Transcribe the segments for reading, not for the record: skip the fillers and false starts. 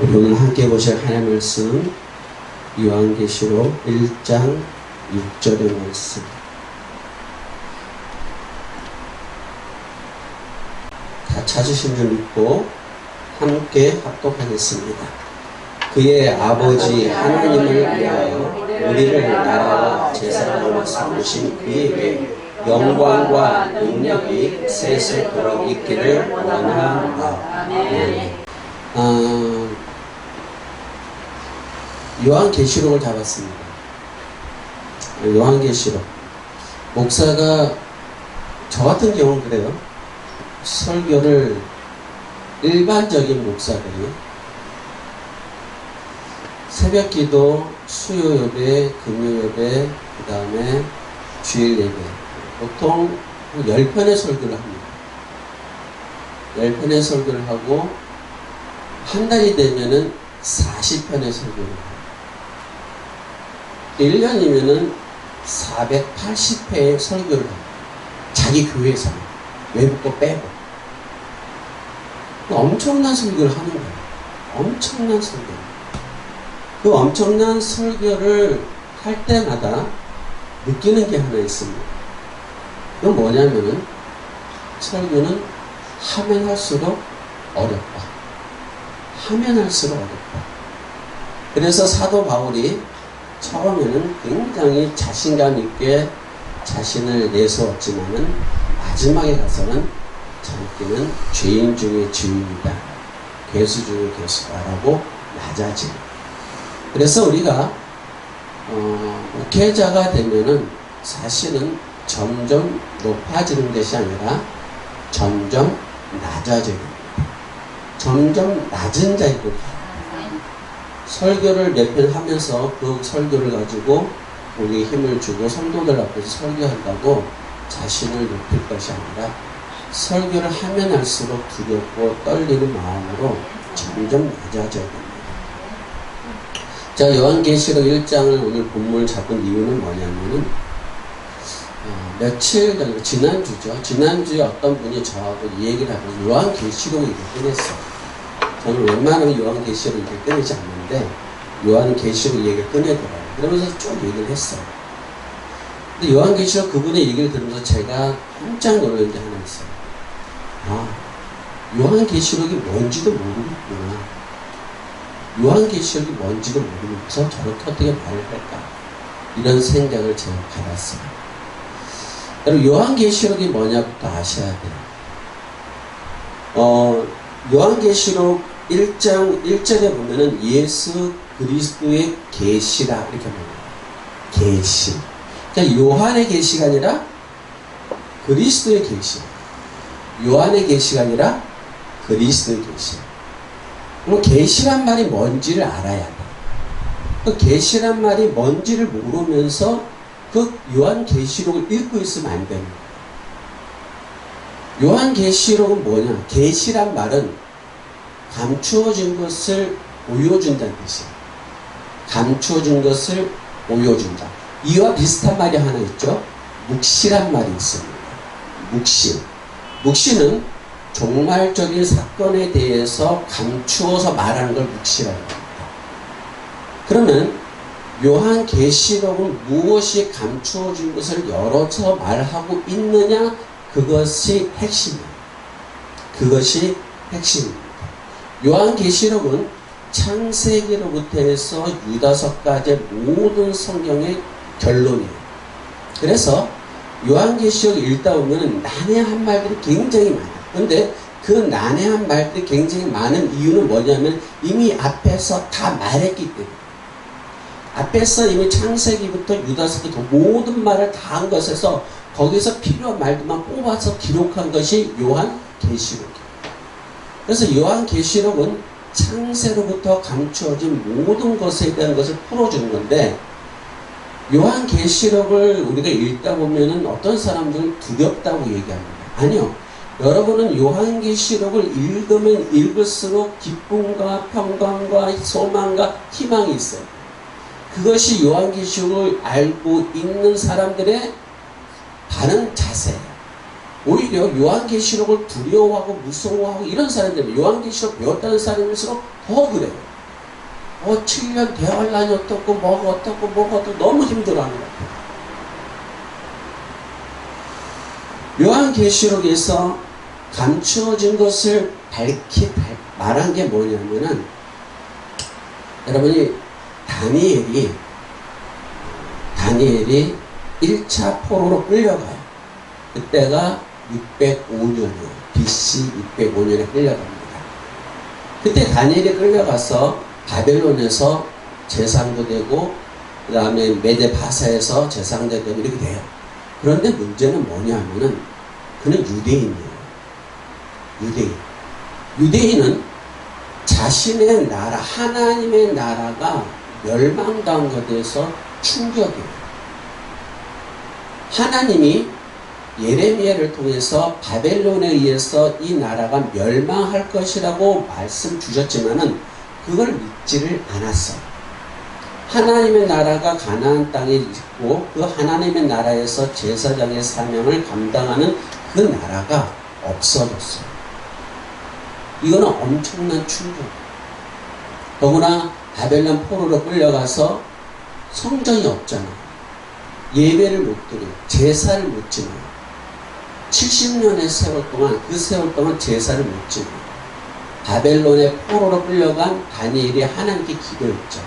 우리 오늘 함께 보실 하나님의 말씀 요한계시록 1장 6절의 말씀. 다 찾으신 줄 믿고 함께 합독하겠습니다. 그의 아버지 하나님을 위하여 우리를 나라와 제사장으로 삼으신 그에게 영광과 능력이 세세토록 있기를 원하노라. 아멘. 요한계시록을 잡았습니다. 요한계시록. 목사가 저 같은 경우는 그래요. 설교를 일반적인 목사들이 새벽기도, 수요예배, 금요예배, 그 다음에 주일예배 보통 10편의 설교를 합니다. 10편의 설교를 하고 한 달이 되면은 40편의 설교를 해요. 1년이면은 480회의 설교를 합니다. 자기 교회에서는. 외국 거 빼고. 엄청난 설교를 하는 거예요. 엄청난 설교. 그 엄청난 설교를 할 때마다 느끼는 게 하나 있습니다. 그건 뭐냐면은 설교는 하면 할수록 어렵다. 하면 할수록 어렵다. 그래서 사도 바울이 처음에는 굉장히 자신감 있게 자신을 내세웠지만은 마지막에 가서는 자기는 죄인 중에 죄인이다. 괴수 중에 괴수다라고 낮아집니다. 그래서 우리가 목회자가 되면은 사실은 점점 높아지는 것이 아니라 점점 낮아져야 됩니다. 점점 낮은 자이고 설교를 몇 편 하면서 그 설교를 가지고 우리 힘을 주고 성도들 앞에서 설교한다고 자신을 높일 것이 아니라 설교를 하면 할수록 두렵고 떨리는 마음으로 점점 낮아져야 됩니다. 자, 요한계시록 1장을 오늘 본문을 잡은 이유는 뭐냐면은 며칠 전, 지난주죠. 지난주에 어떤 분이 저하고 이 얘기를 하면서 요한계시록 얘기를 꺼냈어요. 저는 웬만하면 요한계시록 얘기를 꺼내지 않는데 요한계시록 얘기를 꺼내더라고요. 그러면서 쭉 얘기를 했어요. 근데 요한계시록 그분의 얘기를 들으면서 제가 깜짝 놀란 게 하나 있어요. 아, 요한계시록이 뭔지도 모르겠구나. 요한계시록이 뭔지도 모르면서 저렇게 어떻게 말을 할까. 이런 생각을 제가 받았어요. 여러분, 요한계시록이 뭐냐부터 아셔야 돼요. 요한계시록 1장 1절에 보면은 예수 그리스도의 계시라 이렇게 말합니다. 계시. 그러니까 요한의 계시가 아니라 그리스도의 계시. 요한의 계시가 아니라 그리스도의 계시. 그럼 계시란 말이 뭔지를 알아야 돼. 그 계시란 말이 뭔지를 모르면서 그 요한계시록을 읽고 있으면 안 됩니다. 요한계시록은 뭐냐? 계시란 말은 감추어진 것을 보여준다는 뜻이에요. 감추어진 것을 보여준다. 이와 비슷한 말이 하나 있죠. 묵시란 말이 있습니다. 묵시. 묵시는 종말적인 사건에 대해서 감추어서 말하는 걸 묵시라고 합니다. 그러면 요한계시록은 무엇이 감추어진 것을 열어서 말하고 있느냐? 그것이 핵심이에요. 그것이 핵심입니다. 요한계시록은 창세기로부터 해서 유다서까지의 모든 성경의 결론이에요. 그래서 요한계시록 읽다 보면 난해한 말들이 굉장히 많아요. 그런데 그 난해한 말들이 굉장히 많은 이유는 뭐냐면 이미 앞에서 다 말했기 때문에. 앞에서 이미 창세기부터 유다서부터 모든 말을 다 한 것에서 거기서 필요한 말들만 뽑아서 기록한 것이 요한계시록이에요. 그래서 요한계시록은 창세로부터 감추어진 모든 것에 대한 것을 풀어주는 건데 요한계시록을 우리가 읽다 보면은 어떤 사람들은 두렵다고 얘기합니다. 아니요. 여러분은 요한계시록을 읽으면 읽을수록 기쁨과 평강과 소망과 희망이 있어요. 그것이 요한계시록을 알고 있는 사람들의 바른 자세예요. 오히려 요한계시록을 두려워하고 무서워하고 이런 사람들, 요한계시록 배웠다는 사람일수록 더 그래요. 7년 대환란이 어떻고 뭐가 어떻고 뭐가 어떻고 너무 힘들어하는 것 같아요. 요한계시록에서 감추어진 것을 말한 게 뭐냐면은, 여러분이 다니엘이 1차 포로로 끌려가요. 그때가 605년이에요. BC 605년에 끌려갑니다. 그때 다니엘이 끌려가서 바벨론에서 재상도 되고, 그 다음에 메데 바사에서 재상도 되고 이렇게 돼요. 그런데 문제는 뭐냐면은 그는 유대인이에요. 유대인은 자신의 나라, 하나님의 나라가 멸망당한 것에 대해서 충격이에요. 하나님이 예레미야를 통해서 바벨론에 의해서 이 나라가 멸망할 것이라고 말씀 주셨지만은 그걸 믿지를 않았어요. 하나님의 나라가 가나안 땅에 있고 그 하나님의 나라에서 제사장의 사명을 감당하는 그 나라가 없어졌어요. 이거는 엄청난 충격. 더구나 바벨론 포로로 끌려가서 성전이 없잖아. 예배를 못 드려요. 제사를 못 지내요. 70년의 세월 동안, 그 세월 동안 제사를 못 지내요. 바벨론의 포로로 끌려간 다니엘이 하나님께 기도했죠.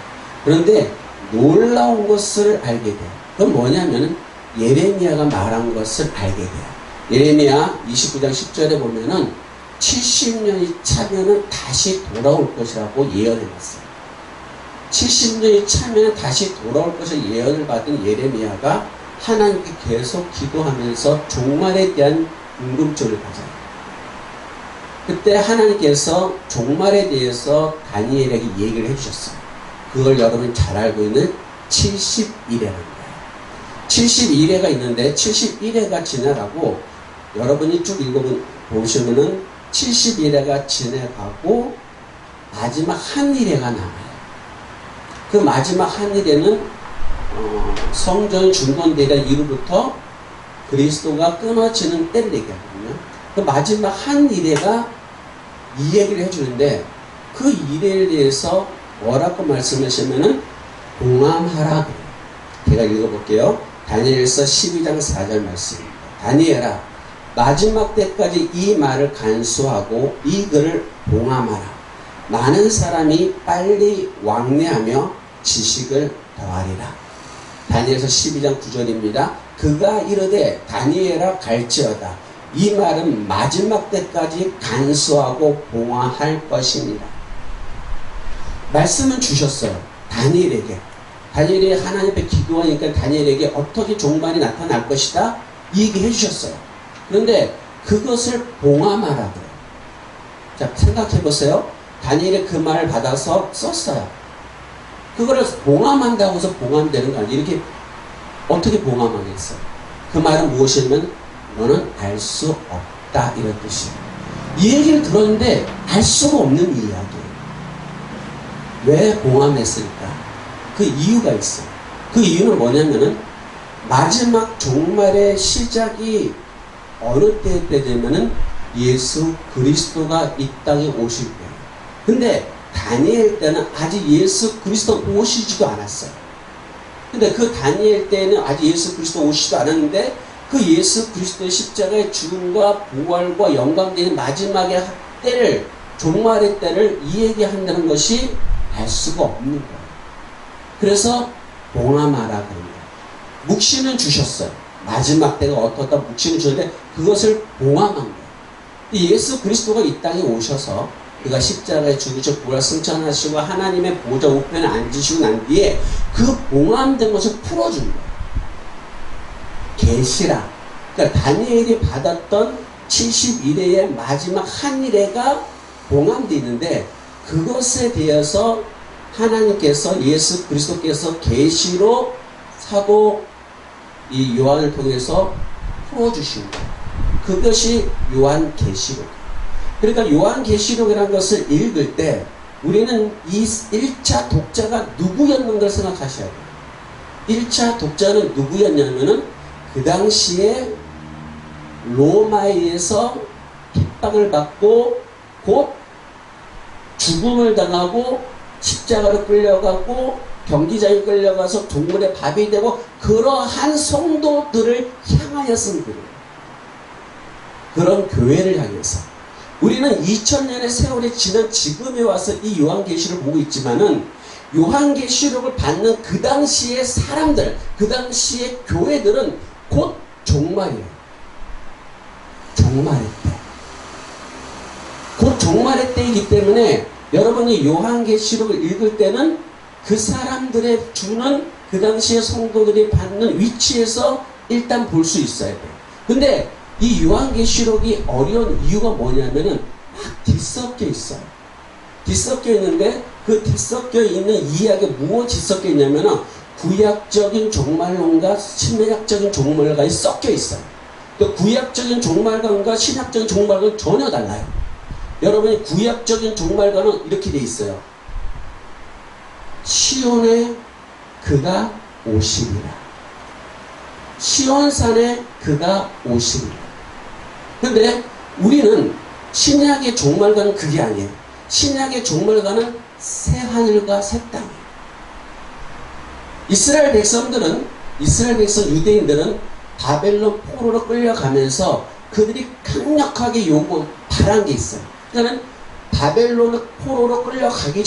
그런데 놀라운 것을 알게 돼요. 그건 뭐냐면은 예레미야가 말한 것을 알게 돼요. 예레미야 29장 10절에 보면은 70년이 차면은 다시 돌아올 것이라고 예언해놨어요. 70년이 차면 다시 돌아올 것을 예언을 받은 예레미야가 하나님께 계속 기도하면서 종말에 대한 궁금증을 가져요. 그때 하나님께서 종말에 대해서 다니엘에게 얘기를 해주셨어요. 그걸 여러분이 잘 알고 있는 70일이라는 거예요. 71회가 있는데 71회가 지나가고 여러분이 쭉 읽어보시면은 71회가 지나가고 마지막 한 일회가 남아요. 그 마지막 한 일회는 성전 중건되던 이후부터 그리스도가 끊어지는 때를 얘기하거든요. 그 마지막 한 일회가 이 얘기를 해주는데 그 일회에 대해서 뭐라고 말씀하시면은 봉함하라 그래요. 제가 읽어볼게요. 다니엘서 12장 4절 말씀입니다. 다니엘아, 마지막 때까지 이 말을 간수하고 이 글을 봉함하라. 많은 사람이 빨리 왕래하며 지식을 더하리라. 다니엘서 12장 9절입니다. 그가 이르되 다니엘아 갈지어다. 이 말은 마지막 때까지 간수하고 봉화할 것입니다. 말씀은 주셨어요. 다니엘에게. 다니엘이 하나님 앞에 기도하니까 다니엘에게 어떻게 종말이 나타날 것이다 이 얘기 해주셨어요. 그런데 그것을 봉함하라 그래요. 자, 생각해 보세요. 다니엘이 그 말을 받아서 썼어요. 그거를 봉함한다고 해서 봉함되는 거 아니에요. 이렇게 어떻게 봉함하겠어요? 그 말은 무엇이냐면 너는 알 수 없다 이런 뜻이에요. 이 얘기를 들었는데 알 수가 없는 이야기예요. 왜 봉함했을까? 그 이유가 있어요. 그 이유는 뭐냐면은 마지막 종말의 시작이 어느 때 되면은 예수 그리스도가 이 땅에 오실 거예요. 근데 다니엘 때는 아직 예수 그리스도 오시지도 않았어요. 근데 그 다니엘 때는 아직 예수 그리스도 오시지도 않았는데 그 예수 그리스도의 십자가의 죽음과 부활과 영광되는 마지막의 때를, 종말의 때를 이 얘기한다는 것이 알 수가 없는 거예요. 그래서 봉함하라 그럽니다. 묵시는 주셨어요. 마지막 때가 어떻다 묵시는 주셨는데 그것을 봉함한 거예요. 예수 그리스도가 이 땅에 오셔서 그가 십자가에 죽으시고 부활 승천하시고 하나님의 보좌 우편에 앉으시고 난 뒤에 그 봉함된 것을 풀어준 거예요. 계시라. 그러니까 다니엘이 받았던 71회의 마지막 한 일회가 봉함되어 있는데 그것에 대해서 하나님께서 예수 그리스도께서 계시로 사도 이 요한을 통해서 풀어주신 거예요. 그것이 요한계시록. 그러니까 요한계시록이라는 것을 읽을 때 우리는 이 1차 독자가 누구였는 걸 생각하셔야 돼요. 1차 독자는 누구였냐면은 그 당시에 로마에 의해서 핍박을 받고 곧 죽음을 당하고 십자가로 끌려가고 경기장에 끌려가서 동물의 밥이 되고 그러한 성도들을 향하였은 거예요. 그런 교회를 향해서 우리는 2000년의 세월이 지난 지금에 와서 이 요한계시를 보고 있지만은 요한계시록을 받는 그 당시의 사람들, 그 당시의 교회들은 곧 종말이에요. 종말의 때. 곧 종말의 때이기 때문에 여러분이 요한계시록을 읽을 때는 그 사람들의 주는 그 당시의 성도들이 받는 위치에서 일단 볼 수 있어야 돼요. 근데 이 요한계시록이 어려운 이유가 뭐냐면은 막 뒤섞여 있어요. 뒤섞여 있는데 그 뒤섞여 있는 이야기가 무엇이 섞여 있냐면은 구약적인 종말론과 신약적인 종말론이 섞여 있어요. 또 구약적인 종말론과 신약적인 종말론은 전혀 달라요. 여러분이 구약적인 종말론은 이렇게 돼 있어요. 시온에 그가 오시리라. 시온산에 그가 오시리라. 근데 우리는 신약의 종말과는 그게 아니에요. 신약의 종말과는 새 하늘과 새 땅이에요. 이스라엘 백성 유대인들은 바벨론 포로로 끌려가면서 그들이 강력하게 바란 게 있어요. 그러니까 바벨론 포로로 끌려가기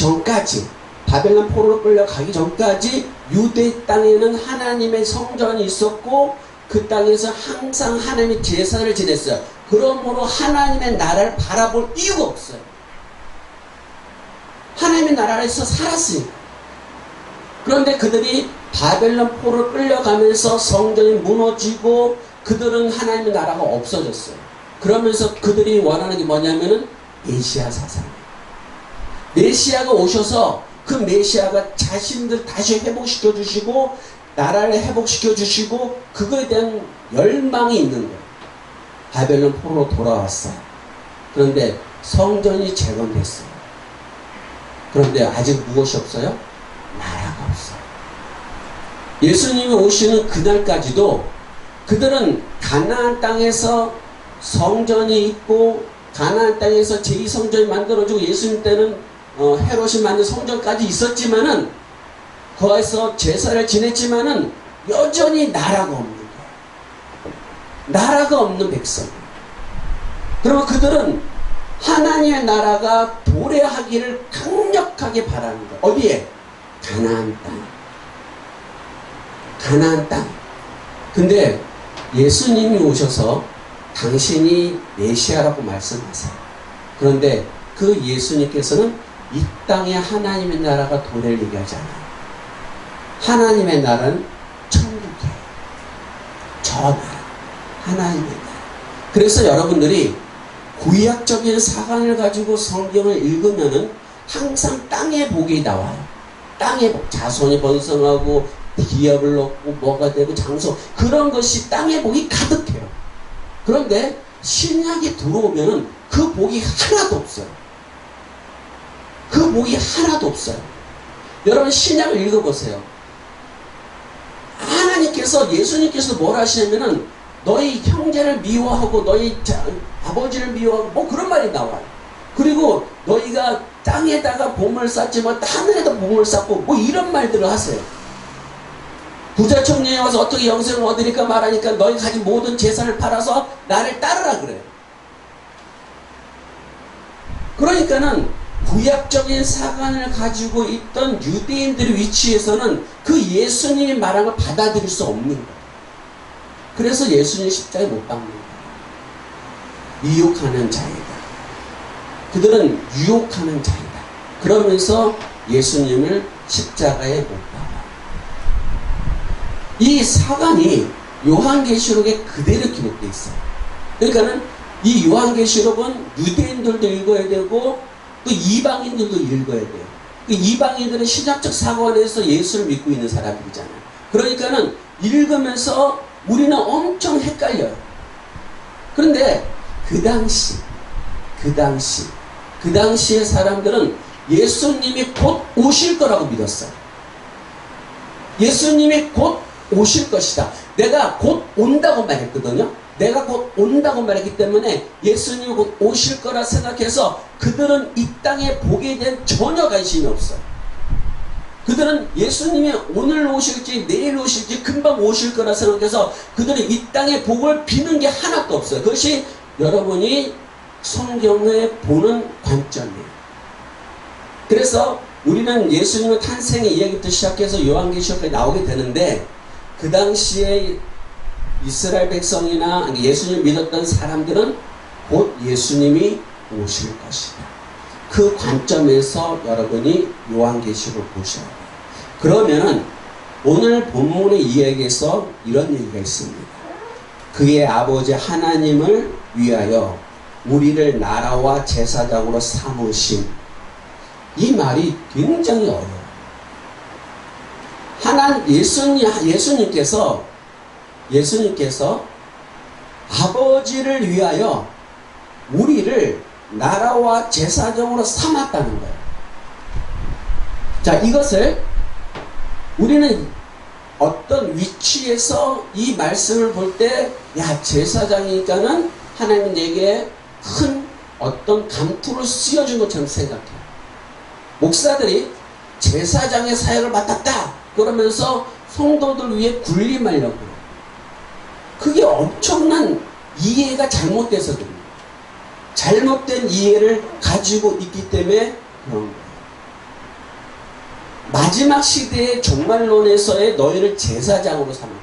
전까지 유대 땅에는 하나님의 성전이 있었고 그 땅에서 항상 하나님의 제사를 지냈어요. 그러므로 하나님의 나라를 바라볼 이유가 없어요. 하나님의 나라에서 살았으니까. 그런데 그들이 바벨론 포로로 끌려가면서 성전이 무너지고 그들은 하나님의 나라가 없어졌어요. 그러면서 그들이 원하는 게 뭐냐면은 메시아 사상이에요. 메시아가 오셔서 그 메시아가 자신들 다시 회복시켜 주시고 나라를 회복시켜 주시고 그거에 대한 열망이 있는 거예요. 바벨론 포로로 돌아왔어요. 그런데 성전이 재건됐어요. 그런데 아직 무엇이 없어요? 나라가 없어요. 예수님이 오시는 그날까지도 그들은 가나안 땅에서 성전이 있고 가나안 땅에서 제2성전이 만들어지고 예수님 때는 헤롯이 만든 성전까지 있었지만은 거기서 제사를 지냈지만은 여전히 나라가 없는 거예요. 나라가 없는 백성. 그러면 그들은 하나님의 나라가 도래하기를 강력하게 바라는 거예요. 어디에? 가나안 땅. 가나안 땅. 근데 예수님이 오셔서 당신이 메시아라고 말씀하세요. 그런데 그 예수님께서는 이 땅에 하나님의 나라가 도래를 얘기하지 않아요. 하나님의 나라는 천국이에요. 저 나라. 하나님의 나라. 그래서 여러분들이 구약적인 사관을 가지고 성경을 읽으면은 항상 땅의 복이 나와요. 땅의 복. 자손이 번성하고 기업을 얻고 뭐가 되고 장소. 그런 것이 땅의 복이 가득해요. 그런데 신약이 들어오면은 그 복이 하나도 없어요. 그 복이 하나도 없어요. 여러분 신약을 읽어보세요. 하나님께서 예수님께서 뭘 하시냐면은 너희 형제를 미워하고 너희 아버지를 미워하고 뭐 그런 말이 나와요. 그리고 너희가 땅에다가 보물 쌓지만 하늘에다 보물 쌓고 뭐 이런 말들을 하세요. 부자 청년이 와서 어떻게 영생을 얻으니까 말하니까 너희 가진 모든 재산을 팔아서 나를 따르라 그래요. 그러니까는 구약적인 사관을 가지고 있던 유대인들의 위치에서는 그 예수님이 말한 걸 받아들일 수 없는 거예요. 그래서 예수님 십자가에 못 박는 거예요. 유혹하는 자이다. 그들은 유혹하는 자이다. 그러면서 예수님을 십자가에 못 박아요. 이 사관이 요한계시록에 그대로 기록되어 있어요. 그러니까는 이 요한계시록은 유대인들도 읽어야 되고 또 이방인들도 읽어야 돼요. 그 이방인들은 신약적 사관에서 예수를 믿고 있는 사람들이잖아요. 그러니까는 읽으면서 우리는 엄청 헷갈려요. 그런데 그 당시의 사람들은 예수님이 곧 오실 거라고 믿었어요. 예수님이 곧 오실 것이다. 내가 곧 온다고 말했거든요. 내가 곧 온다고 말했기 때문에 예수님이 곧 오실 거라 생각해서 그들은 이 땅의 복에 대한 전혀 관심이 없어요. 그들은 예수님이 오늘 오실지 내일 오실지 금방 오실 거라 생각해서 그들은 이 땅의 복을 비는 게 하나도 없어요. 그것이 여러분이 성경에 보는 관점이에요. 그래서 우리는 예수님의 탄생의 이야기부터 시작해서 요한계시록까지 나오게 되는데, 그 당시에 이스라엘 백성이나 예수님을 믿었던 사람들은 곧 예수님이 오실 것이다. 그 관점에서 여러분이 요한계시록을 보셔야 돼요. 그러면은 오늘 본문의 이야기에서 이런 얘기가 있습니다. 그의 아버지 하나님을 위하여 우리를 나라와 제사장으로 삼으신. 이 말이 굉장히 어려워요. 예수님께서 아버지를 위하여 우리를 나라와 제사장으로 삼았다는 거예요. 자, 이것을 우리는 어떤 위치에서 이 말씀을 볼 때, 야, 제사장이니까는 하나님은 내게 큰 어떤 감투를 씌워준 것처럼 생각해요. 목사들이 제사장의 사역을 맡았다 그러면서 성도들 위해 군림하려고 해요. 그게 엄청난 이해가 잘못돼서 그래요. 잘못된 이해를 가지고 있기 때문에 그런 거예요. 마지막 시대의 종말론에서의 너희를 제사장으로 삼았다.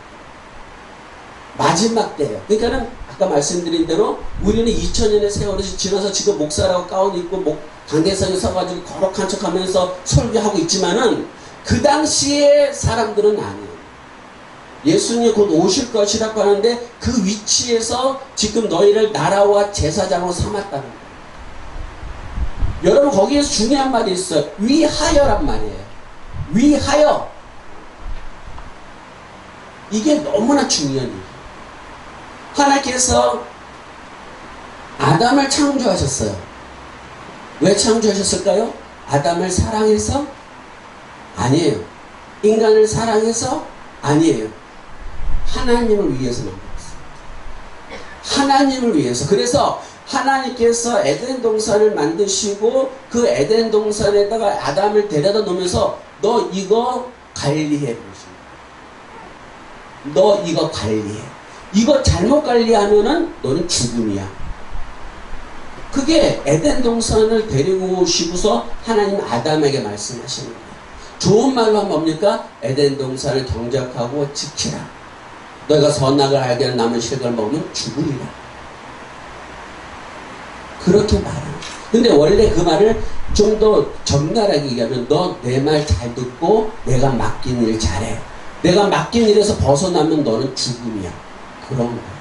마지막 때예요. 그러니까는 아까 말씀드린 대로 우리는 2000년의 세월이 지나서 지금 목사라고 가운 입고 강대상에 서가지고 거룩한 척하면서 설교하고 있지만은 그 당시의 사람들은 아니에요. 예수님이 곧 오실 것이라고 하는데 그 위치에서 지금 너희를 나라와 제사장으로 삼았다는 거예요. 여러분, 거기에서 중요한 말이 있어요. 위하여란 말이에요. 위하여. 이게 너무나 중요한 일이에요. 하나님께서 아담을 창조하셨어요. 왜 창조하셨을까요? 아담을 사랑해서? 아니에요. 인간을 사랑해서? 아니에요. 하나님을 위해서 만들었어요. 하나님을 위해서. 그래서 하나님께서 에덴 동산을 만드시고 그 에덴 동산에다가 아담을 데려다 놓으면서 너 이거 관리해 보십니다. 너 이거 관리해. 이거 잘못 관리하면은 너는 죽음이야. 그게 에덴 동산을 데리고 오시고서 하나님 아담에게 말씀하시는 거예요. 좋은 말로 하면 뭡니까? 에덴 동산을 경작하고 지키라. 너희가 선악을 알게 하는 나무 실과를 먹으면 죽으리라. 그렇게 말하는 거예요. 근데 원래 그 말을 좀 더 적나라하게 얘기하면 너 내 말 잘 듣고 내가 맡긴 일 잘해. 내가 맡긴 일에서 벗어나면 너는 죽음이야. 그런 거예요.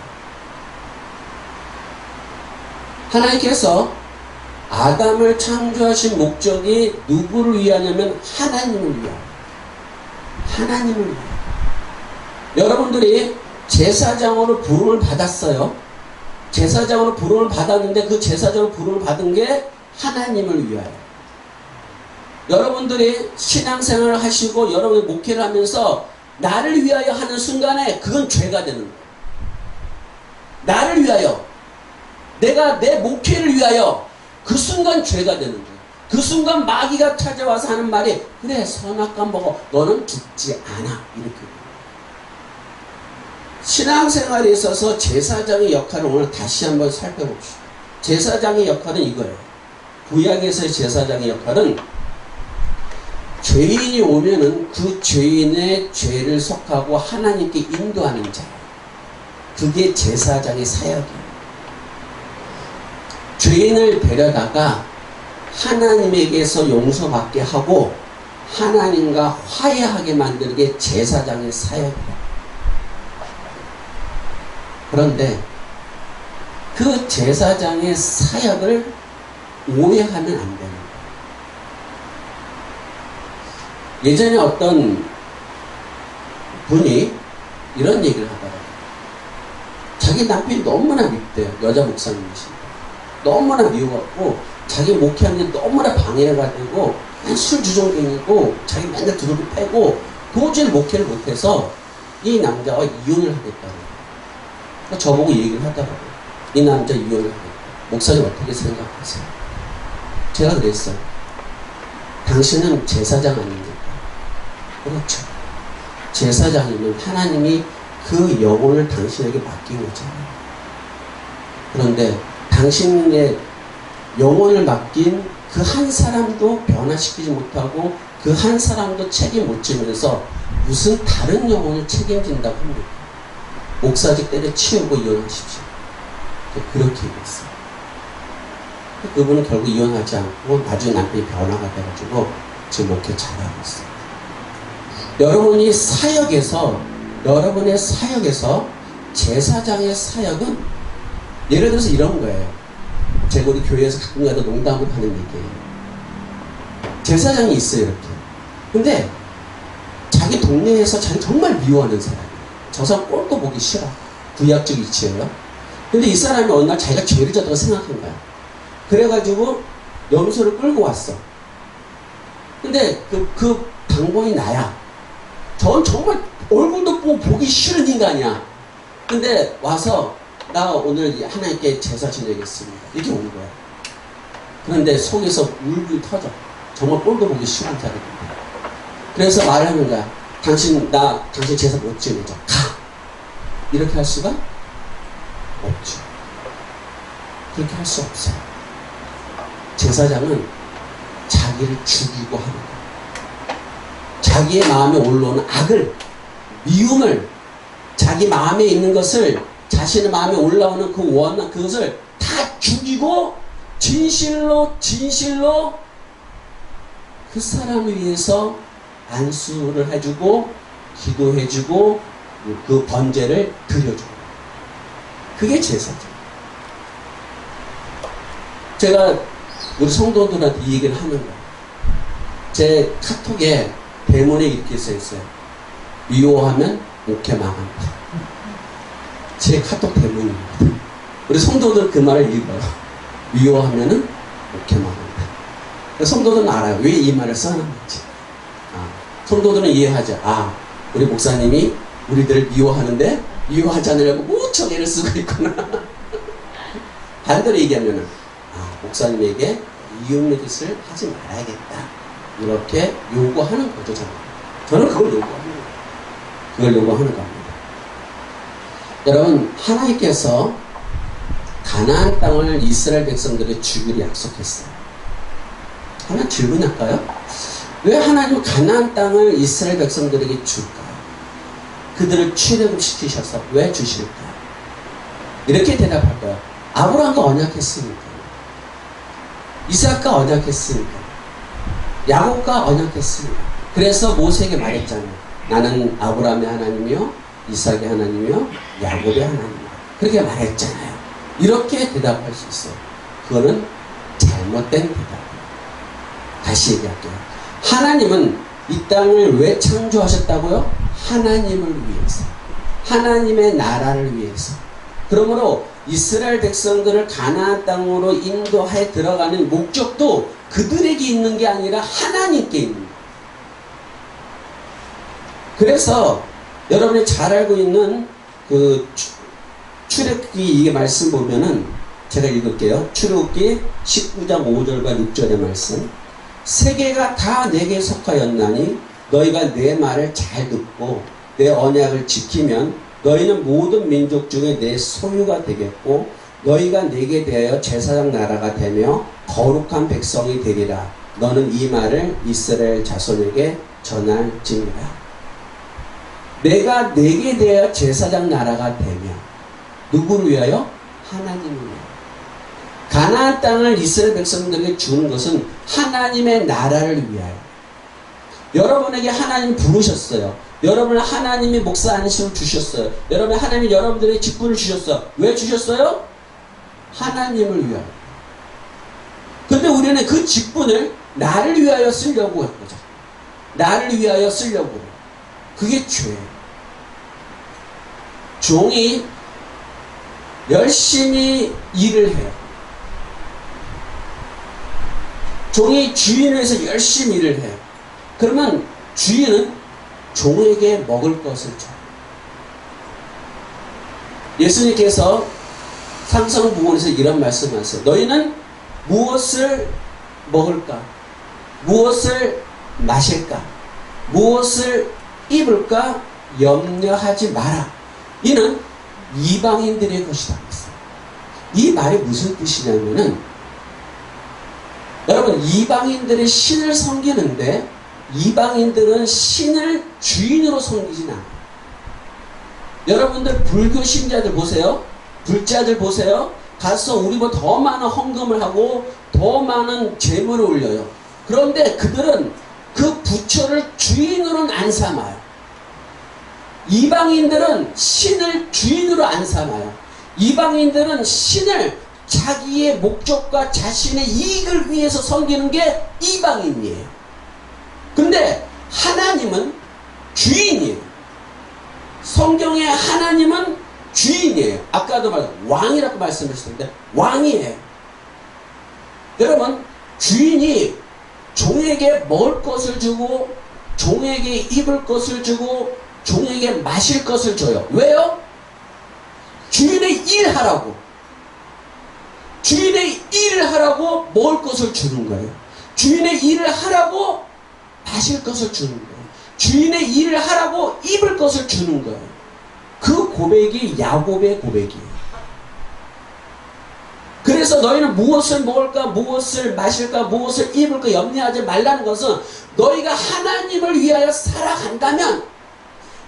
하나님께서 아담을 창조하신 목적이 누구를 위하냐면 하나님을 위하여. 하나님을 위하여. 여러분들이 제사장으로 부름을 받았어요. 제사장으로 부름을 받았는데 그 제사장으로 부름을 받은 게 하나님을 위하여. 여러분들이 신앙생활을 하시고 여러분이 목회를 하면서 나를 위하여 하는 순간에 그건 죄가 되는 거예요. 나를 위하여, 내가 내 목회를 위하여, 그 순간 죄가 되는 거예요. 그 순간 마귀가 찾아와서 하는 말이 그래 선악과 먹어 너는 죽지 않아. 이렇게. 신앙생활에 있어서 제사장의 역할을 오늘 다시 한번 살펴봅시다. 제사장의 역할은 이거예요. 구약에서의 제사장의 역할은 죄인이 오면은 그 죄인의 죄를 속하고 하나님께 인도하는 자예요. 그게 제사장의 사역이에요. 죄인을 데려다가 하나님에게서 용서받게 하고 하나님과 화해하게 만드는 게 제사장의 사역이에요. 그런데 그 제사장의 사역을 오해하면 안 되는 거예요. 예전에 어떤 분이 이런 얘기를 하더라고요. 자기 남편이 너무나 밉대요. 여자 목사님이신데. 너무나 미워갖고 자기 목회하는 게 너무나 방해가 되고 술 주정뱅이고 자기 맨날 두들겨 패고 도저히 목회를 못해서 이 남자와 이혼을 하겠다고. 저보고 얘기를 하더라고요. 이 남자 이혼을 하겠다. 목사님 어떻게 생각하세요? 제가 그랬어요. 당신은 제사장 아닙니까? 그렇죠. 제사장이면 하나님이 그 영혼을 당신에게 맡긴 거잖아요. 그런데 당신의 영혼을 맡긴 그 한 사람도 변화시키지 못하고 그 한 사람도 책임 못 지면서 무슨 다른 영혼을 책임진다고 합니까? 목사직 때려치우고 이혼하십시오. 그렇게 얘기했어요. 그분은 결국 이혼하지 않고 나중에 남편이 변화가 돼가지고 지금 이렇게 잘하고 있어요. 여러분의 사역에서 제사장의 사역은 예를 들어서 이런 거예요. 제가 우리 교회에서 가끔가다 농담을 하는 얘기예요. 제사장이 있어요, 이렇게. 근데 자기 동네에서 자기 정말 미워하는 사람이에요. 저 사람 꼴도 보기 싫어. 구약적 이치예요. 근데 이 사람이 어느 날 자기가 죄를 졌다고 생각한 거야. 그래가지고 염소를 끌고 왔어. 근데 그 당번이 나야. 전 정말 얼굴도 보기 싫은 인간이야. 근데 와서 나 오늘 하나님께 제사 지내겠습니다. 이렇게 온 거야. 그런데 속에서 울고 터져. 정말 꼴도 보기 싫은 사람인데. 그래서 말을 하는 거야. 당신 제사 못 지내죠. 가! 이렇게 할 수가 없죠. 그렇게 할 수 없어요. 제사장은 자기를 죽이고 하는 거예요. 자기의 마음에 올라오는 악을, 미움을, 자기 마음에 있는 것을, 자신의 마음에 올라오는 그 원한, 그것을 다 죽이고 진실로 그 사람을 위해서 안수를 해주고 기도해주고 그 번제를 드려주고, 그게 제사죠. 제가 우리 성도들한테 이 얘기를 하는 거예요. 제 카톡에 대문에 이렇게 써있어요. 미워하면 옥회 망한다. 제 카톡 대문입니다. 우리 성도들 그 말을 읽어요. 미워하면은 옥회 망한다. 성도들은 알아요. 왜 이 말을 써놨는지. 성도들은 이해하죠. 우리 목사님이 우리들을 미워하는데 미워하지 않으려고 무척 애를 쓰고 있구나. 반대로 얘기하면은 목사님에게 이웃의 짓을 하지 말아야겠다. 이렇게 요구하는 거죠, 저는 그걸 요구하는 거예요. 그걸 요구하는 겁니다. 여러분, 하나님께서 가나안 땅을 이스라엘 백성들의 주기로 약속했어요. 하나 질문할까요? 왜 하나님은 가나안 땅을 이스라엘 백성들에게 줄까요? 그들을 출애굽시키셔서 왜 주실까요? 이렇게 대답할 거예요. 아브라함과 언약했으니까, 이삭과 언약했으니까, 야곱과 언약했으니까. 그래서 모세에게 말했잖아요. 나는 아브라함의 하나님이요, 이삭의 하나님이요, 야곱의 하나님이요. 그렇게 말했잖아요. 이렇게 대답할 수 있어요. 그거는 잘못된 대답이에요. 다시 얘기할게요. 하나님은 이 땅을 왜 창조하셨다고요? 하나님을 위해서, 하나님의 나라를 위해서. 그러므로 이스라엘 백성들을 가나안 땅으로 인도해 들어가는 목적도 그들에게 있는 게 아니라 하나님께 있는 거예요. 그래서 여러분이 잘 알고 있는 그 출애굽기 이게 말씀 보면은 제가 읽을게요. 출애굽기 19장 5절과 6절의 말씀. 세계가 다 내게 속하였나니 너희가 내 말을 잘 듣고 내 언약을 지키면 너희는 모든 민족 중에 내 소유가 되겠고 너희가 내게 대하여 제사장 나라가 되며 거룩한 백성이 되리라. 너는 이 말을 이스라엘 자손에게 전할지니라. 내가 내게 대하여 제사장 나라가 되며 누구를 위하여? 하나님을 위하여. 가나안 땅을 이스라엘 백성들에게 주는 것은 하나님의 나라를 위하여. 여러분에게 하나님 부르셨어요. 여러분은 하나님이 목사 안식을 주셨어요. 여러분 하나님이 여러분들에게 직분을 주셨어요. 왜 주셨어요? 하나님을 위하여. 근데 우리는 그 직분을 나를 위하여 쓰려고 한 거죠. 나를 위하여 쓰려고 해요. 그게 죄예요. 종이 열심히 일을 해요. 종이 주인을 위해서 열심히 일을 해요. 그러면 주인은 종에게 먹을 것을 줘요. 예수님께서 삼성부원에서 이런 말씀하셨어요. 너희는 무엇을 먹을까? 무엇을 마실까? 무엇을 입을까? 염려하지 마라. 이는 이방인들의 것이다. 이 말이 무슨 뜻이냐면은, 여러분, 이방인들의 신을 섬기는데 이방인들은 신을 주인으로 섬기진 않아요. 여러분들 불교 신자들 보세요. 불자들 보세요. 가서 우리보다 더 많은 헌금을 하고 더 많은 재물을 올려요. 그런데 그들은 그 부처를 주인으로는 안 삼아요. 이방인들은 신을 주인으로 안 삼아요. 이방인들은 신을 자기의 목적과 자신의 이익을 위해서 섬기는 게 이방인이에요. 근데 하나님은 주인이에요. 성경의 하나님은 주인이에요. 아까도 왕이라고 말씀하셨는데 왕이에요. 여러분, 주인이 종에게 먹을 것을 주고 종에게 입을 것을 주고 종에게 마실 것을 줘요. 왜요? 주인의 일하라고. 주인의 일을 하라고 먹을 것을 주는 거예요. 주인의 일을 하라고 마실 것을 주는 거예요. 주인의 일을 하라고 입을 것을 주는 거예요. 그 고백이 야곱의 고백이에요. 그래서 너희는 무엇을 먹을까, 무엇을 마실까, 무엇을 입을까 염려하지 말라는 것은, 너희가 하나님을 위하여 살아간다면,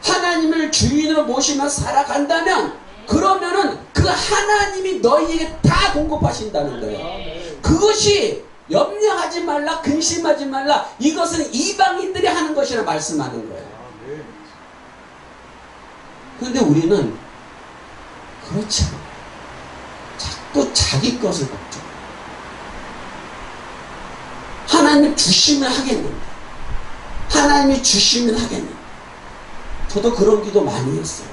하나님을 주인으로 모시며 살아간다면, 그러면은 그 하나님이 너희에게 다 공급하신다는 거예요. 그것이 염려하지 말라, 근심하지 말라, 이것은 이방인들이 하는 것이라 말씀하는 거예요. 그런데 우리는 그렇지 않아요. 자꾸 자기 것을 걱정. 하나님 주시면 하겠는데, 하나님이 주시면 하겠는데. 저도 그런 기도 많이 했어요.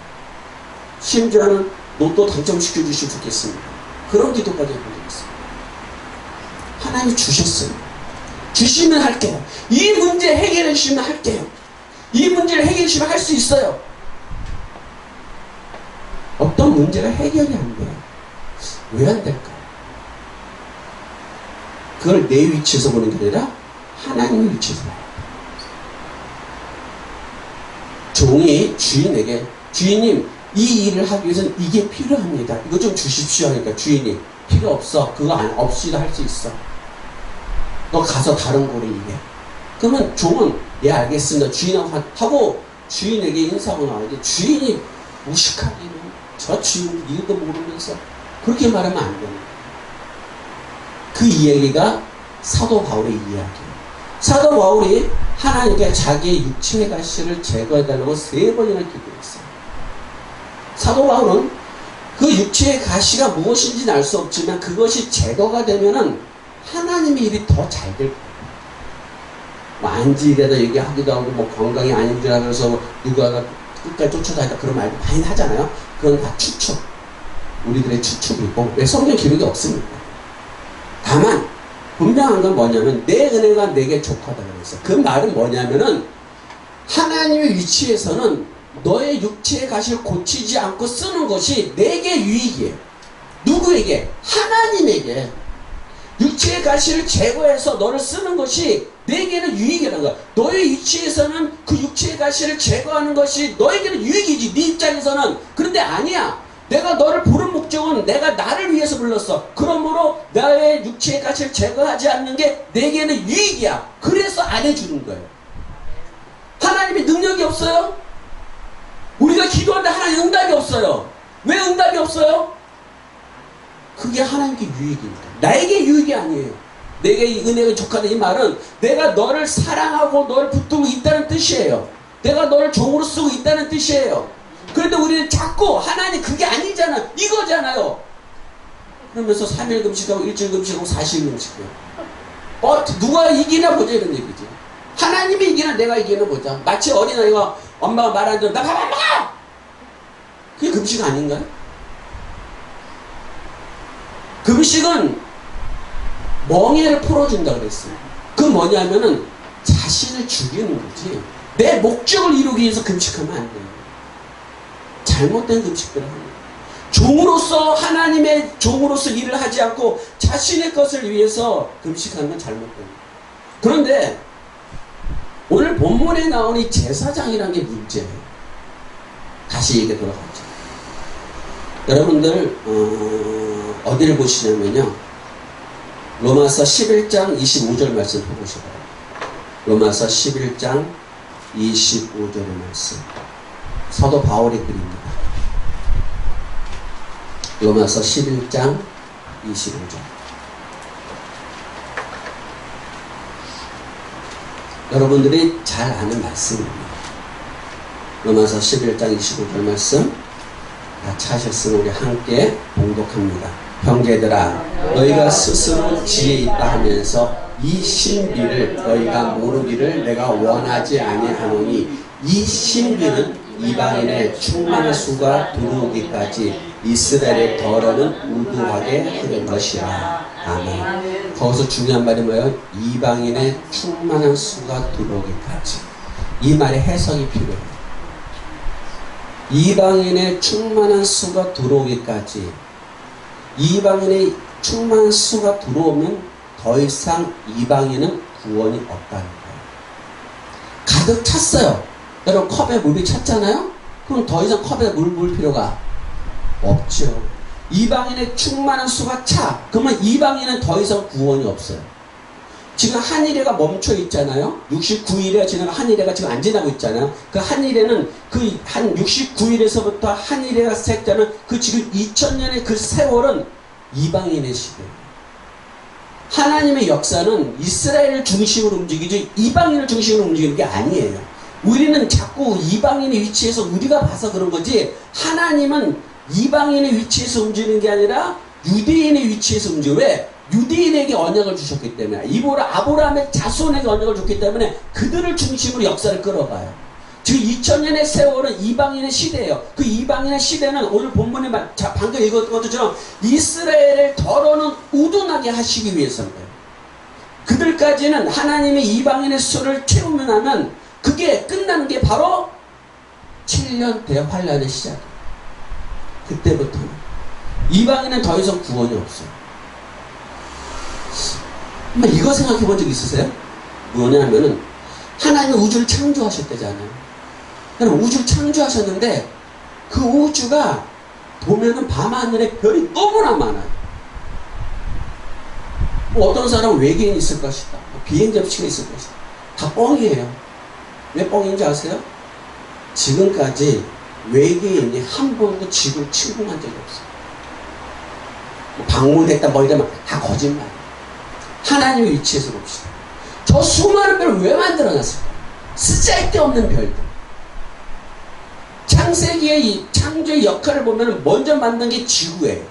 심지어는 로또 당첨시켜 주시면 좋겠습니다. 그런 기도까지 해보겠어요. 하나님이 주셨어요. 주시면 할게요. 이 문제 해결해 주시면 할게요. 이 문제를 해결해 주시면 할 수 있어요. 어떤 문제가 해결이 안 돼요. 왜 안 될까요? 그걸 내 위치에서 보는 게 아니라 하나님의 위치에서 봐요. 종이 주인에게, 주인님 이 일을 하기 위해서는 이게 필요합니다. 이거 좀 주십시오 하니까 주인이, 필요 없어. 그거 없이도 할 수 있어. 너 가서 다른 거로 일해. 그러면 종은 예 알겠습니다. 주인하고 하고 주인에게 인사하고 나오는데, 주인이 무식하기는 저 주인 일도 모르면서 그렇게 말하면 안 됩니다. 그 이야기가 사도 바울의 이야기예요. 사도 바울이 하나님께 자기의 육체의 가시를 제거해달라고 3번이나 기도했어요. 사도 바울은 그 육체의 가시가 무엇인지는 알 수 없지만 그것이 제거가 되면은 하나님의 일이 더 잘 될 거예요. 뭐 안지일에다 얘기하기도 하고, 뭐 건강이 아닌지라 그래서 누가 끝까지 쫓아다니다 그런 말도 많이 하잖아요. 그건 다 추측. 우리들의 추측이고, 왜 성경 기록이 없습니다. 다만 분명한 건 뭐냐면, 내 은혜가 내게 족하다고 했어요. 그 말은 뭐냐면은, 하나님의 위치에서는 너의 육체의 가시를 고치지 않고 쓰는 것이 내게 유익이에요. 누구에게? 하나님에게. 육체의 가시를 제거해서 너를 쓰는 것이 내게는 유익이라는 거야. 너의 위치에서는 그 육체의 가시를 제거하는 것이 너에게는 유익이지, 네 입장에서는. 그런데 아니야. 내가 너를 부른 목적은 내가 나를 위해서 불렀어. 그러므로 나의 육체의 가시를 제거하지 않는 게 내게는 유익이야. 그래서 안 해주는 거예요. 하나님의 능력이 없어요? 우리가 기도하는데 하나님 응답이 없어요. 왜 응답이 없어요? 그게 하나님께 유익입니다. 나에게 유익이 아니에요. 내게 이 은혜가 족하다, 이 말은 내가 너를 사랑하고 너를 붙들고 있다는 뜻이에요. 내가 너를 종으로 쓰고 있다는 뜻이에요. 그런데 우리는 자꾸 하나님 그게 아니잖아, 이거잖아요. 그러면서 3일 금식하고 일주일 금식하고 40일 금식해요. 누가 이기나 보자, 이런 얘기지. 하나님이 이기나 내가 이기나 보자. 마치 어린아이가 엄마가 말하는 대로 나 밥 안 먹어! 그게 금식 아닌가요? 금식은 멍에를 풀어준다 그랬어요. 그 뭐냐면은 자신을 죽이는 거지, 내 목적을 이루기 위해서 금식하면 안 돼요. 잘못된 금식들을 하는 거예요. 종으로서 하나님의 종으로서 일을 하지 않고 자신의 것을 위해서 금식하는 건 잘못됩니다. 그런데 오늘 본문에 나온 이 제사장이라는 게 문제예요. 다시 얘기 돌아가죠. 여러분들 어디를 보시냐면요, 로마서 11장 25절 말씀 해보시기 바랍니다. 로마서 11장 25절의 말씀, 사도 바울의 글입니다. 로마서 11장 25절. 여러분들이 잘 아는 말씀입니다. 로마서 11장 25절 말씀 다 찾으셨으면 우리 함께 봉독합니다. 형제들아, 너희가 스스로 지혜 있다 하면서 이 신비를 너희가 모르기를 내가 원하지 아니하노니, 이 신비는 이방인의 충만한 수가 들어오기까지 이스라엘의 덜어는 우두하게 하는 것이라. 아멘. 거기서 중요한 말이 뭐예요? 이방인의 충만한 수가 들어오기까지. 이 말의 해석이 필요해요. 이방인의 충만한 수가 들어오기까지. 이방인의 충만한 수가 들어오면 더 이상 이방인은 구원이 없다는 거예요. 가득 찼어요. 여러분 컵에 물이 찼잖아요? 그럼 더 이상 컵에 물 부을 필요가 없죠. 이방인의 충만한 수가 차. 그러면 이방인은 더 이상 구원이 없어요. 지금 한일회가 멈춰 있잖아요. 69일에 지금 한일회가 지금 안 지나고 있잖아요. 그 한일회는 그 한 69일에서부터 한일회가 시작되는 그 지금 2000년의 그 세월은 이방인의 시대예요. 하나님의 역사는 이스라엘을 중심으로 움직이지 이방인을 중심으로 움직이는 게 아니에요. 우리는 자꾸 이방인의 위치에서 우리가 봐서 그런 거지, 하나님은 이방인의 위치에서 움직이는 게 아니라 유대인의 위치에서 움직여요. 왜? 유대인에게 언약을 주셨기 때문에, 아브라함의 자손에게 언약을 줬기 때문에 그들을 중심으로 역사를 끌어가요. 지금 2000년의 세월은 이방인의 시대예요. 그 이방인의 시대는 오늘 본문에 방금 읽었던 것처럼 이스라엘을 덜어는 우둔하게 하시기 위해서인 거예요. 그들까지는 하나님의 이방인의 수를 채우면 하면 그게 끝나는 게 바로 7년 대환란의 시작이에요. 그때부터는 이방인은 더 이상 구원이 없어요. 이거 생각해 본 적 있으세요? 뭐냐면은 하나님은 우주를 창조하셨대잖아요. 여러분 우주를 창조하셨는데 그 우주가 보면은 밤하늘에 별이 너무나 많아요. 어떤 사람은 외계인이 있을 것이다, 비행 접시가 있을 것이다. 다 뻥이에요. 왜 뻥인지 아세요? 지금까지 외계인이 한 번도 지구를 침공한 적이 없어요. 방문했다 뭐 이러면 다 거짓말. 하나님의 위치에서 봅시다. 저 수많은 별을 왜 만들어놨을까요? 쓸데없는 별들. 창세기의 이 창조의 역할을 보면 먼저 만든 게 지구예요.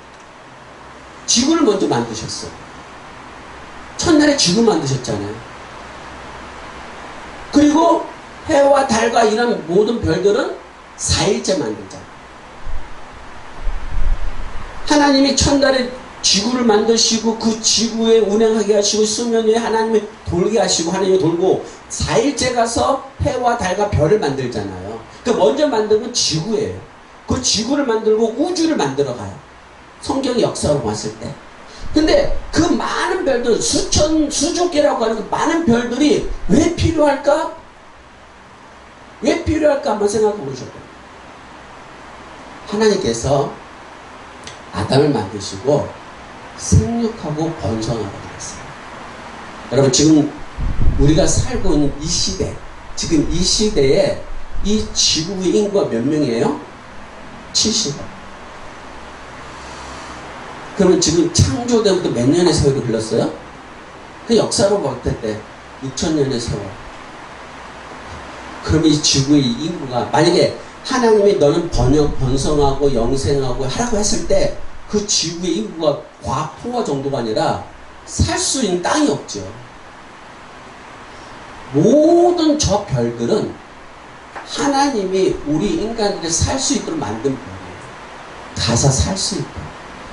지구를 먼저 만드셨어요. 첫날에 지구 만드셨잖아요. 그리고 해와 달과 이런 모든 별들은 4일째 만들잖아요. 하나님이 첫날에 지구를 만드시고 그 지구에 운행하게 하시고 수면 위에 하나님이 돌게 하시고 하나님이 돌고 4일째 가서 해와 달과 별을 만들잖아요. 그 먼저 만든 건 지구예요. 그 지구를 만들고 우주를 만들어 가요. 성경 역사로 봤을 때. 근데 그 많은 별들, 수조 개라고 하는 그 많은 별들이 왜 필요할까? 왜 필요할까 한번 생각해 보셔야 돼요. 하나님께서 아담을 만드시고 생육하고 번성하게 됐어요. 여러분 지금 우리가 살고 있는 이 시대, 지금 이 시대에 이 지구의 인구가 몇 명이에요? 70억. 그러면 지금 창조되부터 몇 년의 세월이 흘렀어요? 그 역사로 봤을 때 6,000년의 세월. 그럼 이 지구의 인구가, 만약에 하나님이 너는 번성하고 영생하고 하라고 했을 때 그 지구의 인구가 과포화 정도가 아니라 살 수 있는 땅이 없죠. 모든 저 별들은 하나님이 우리 인간들이 살 수 있도록 만든 별이에요. 가서 살 수 있도록.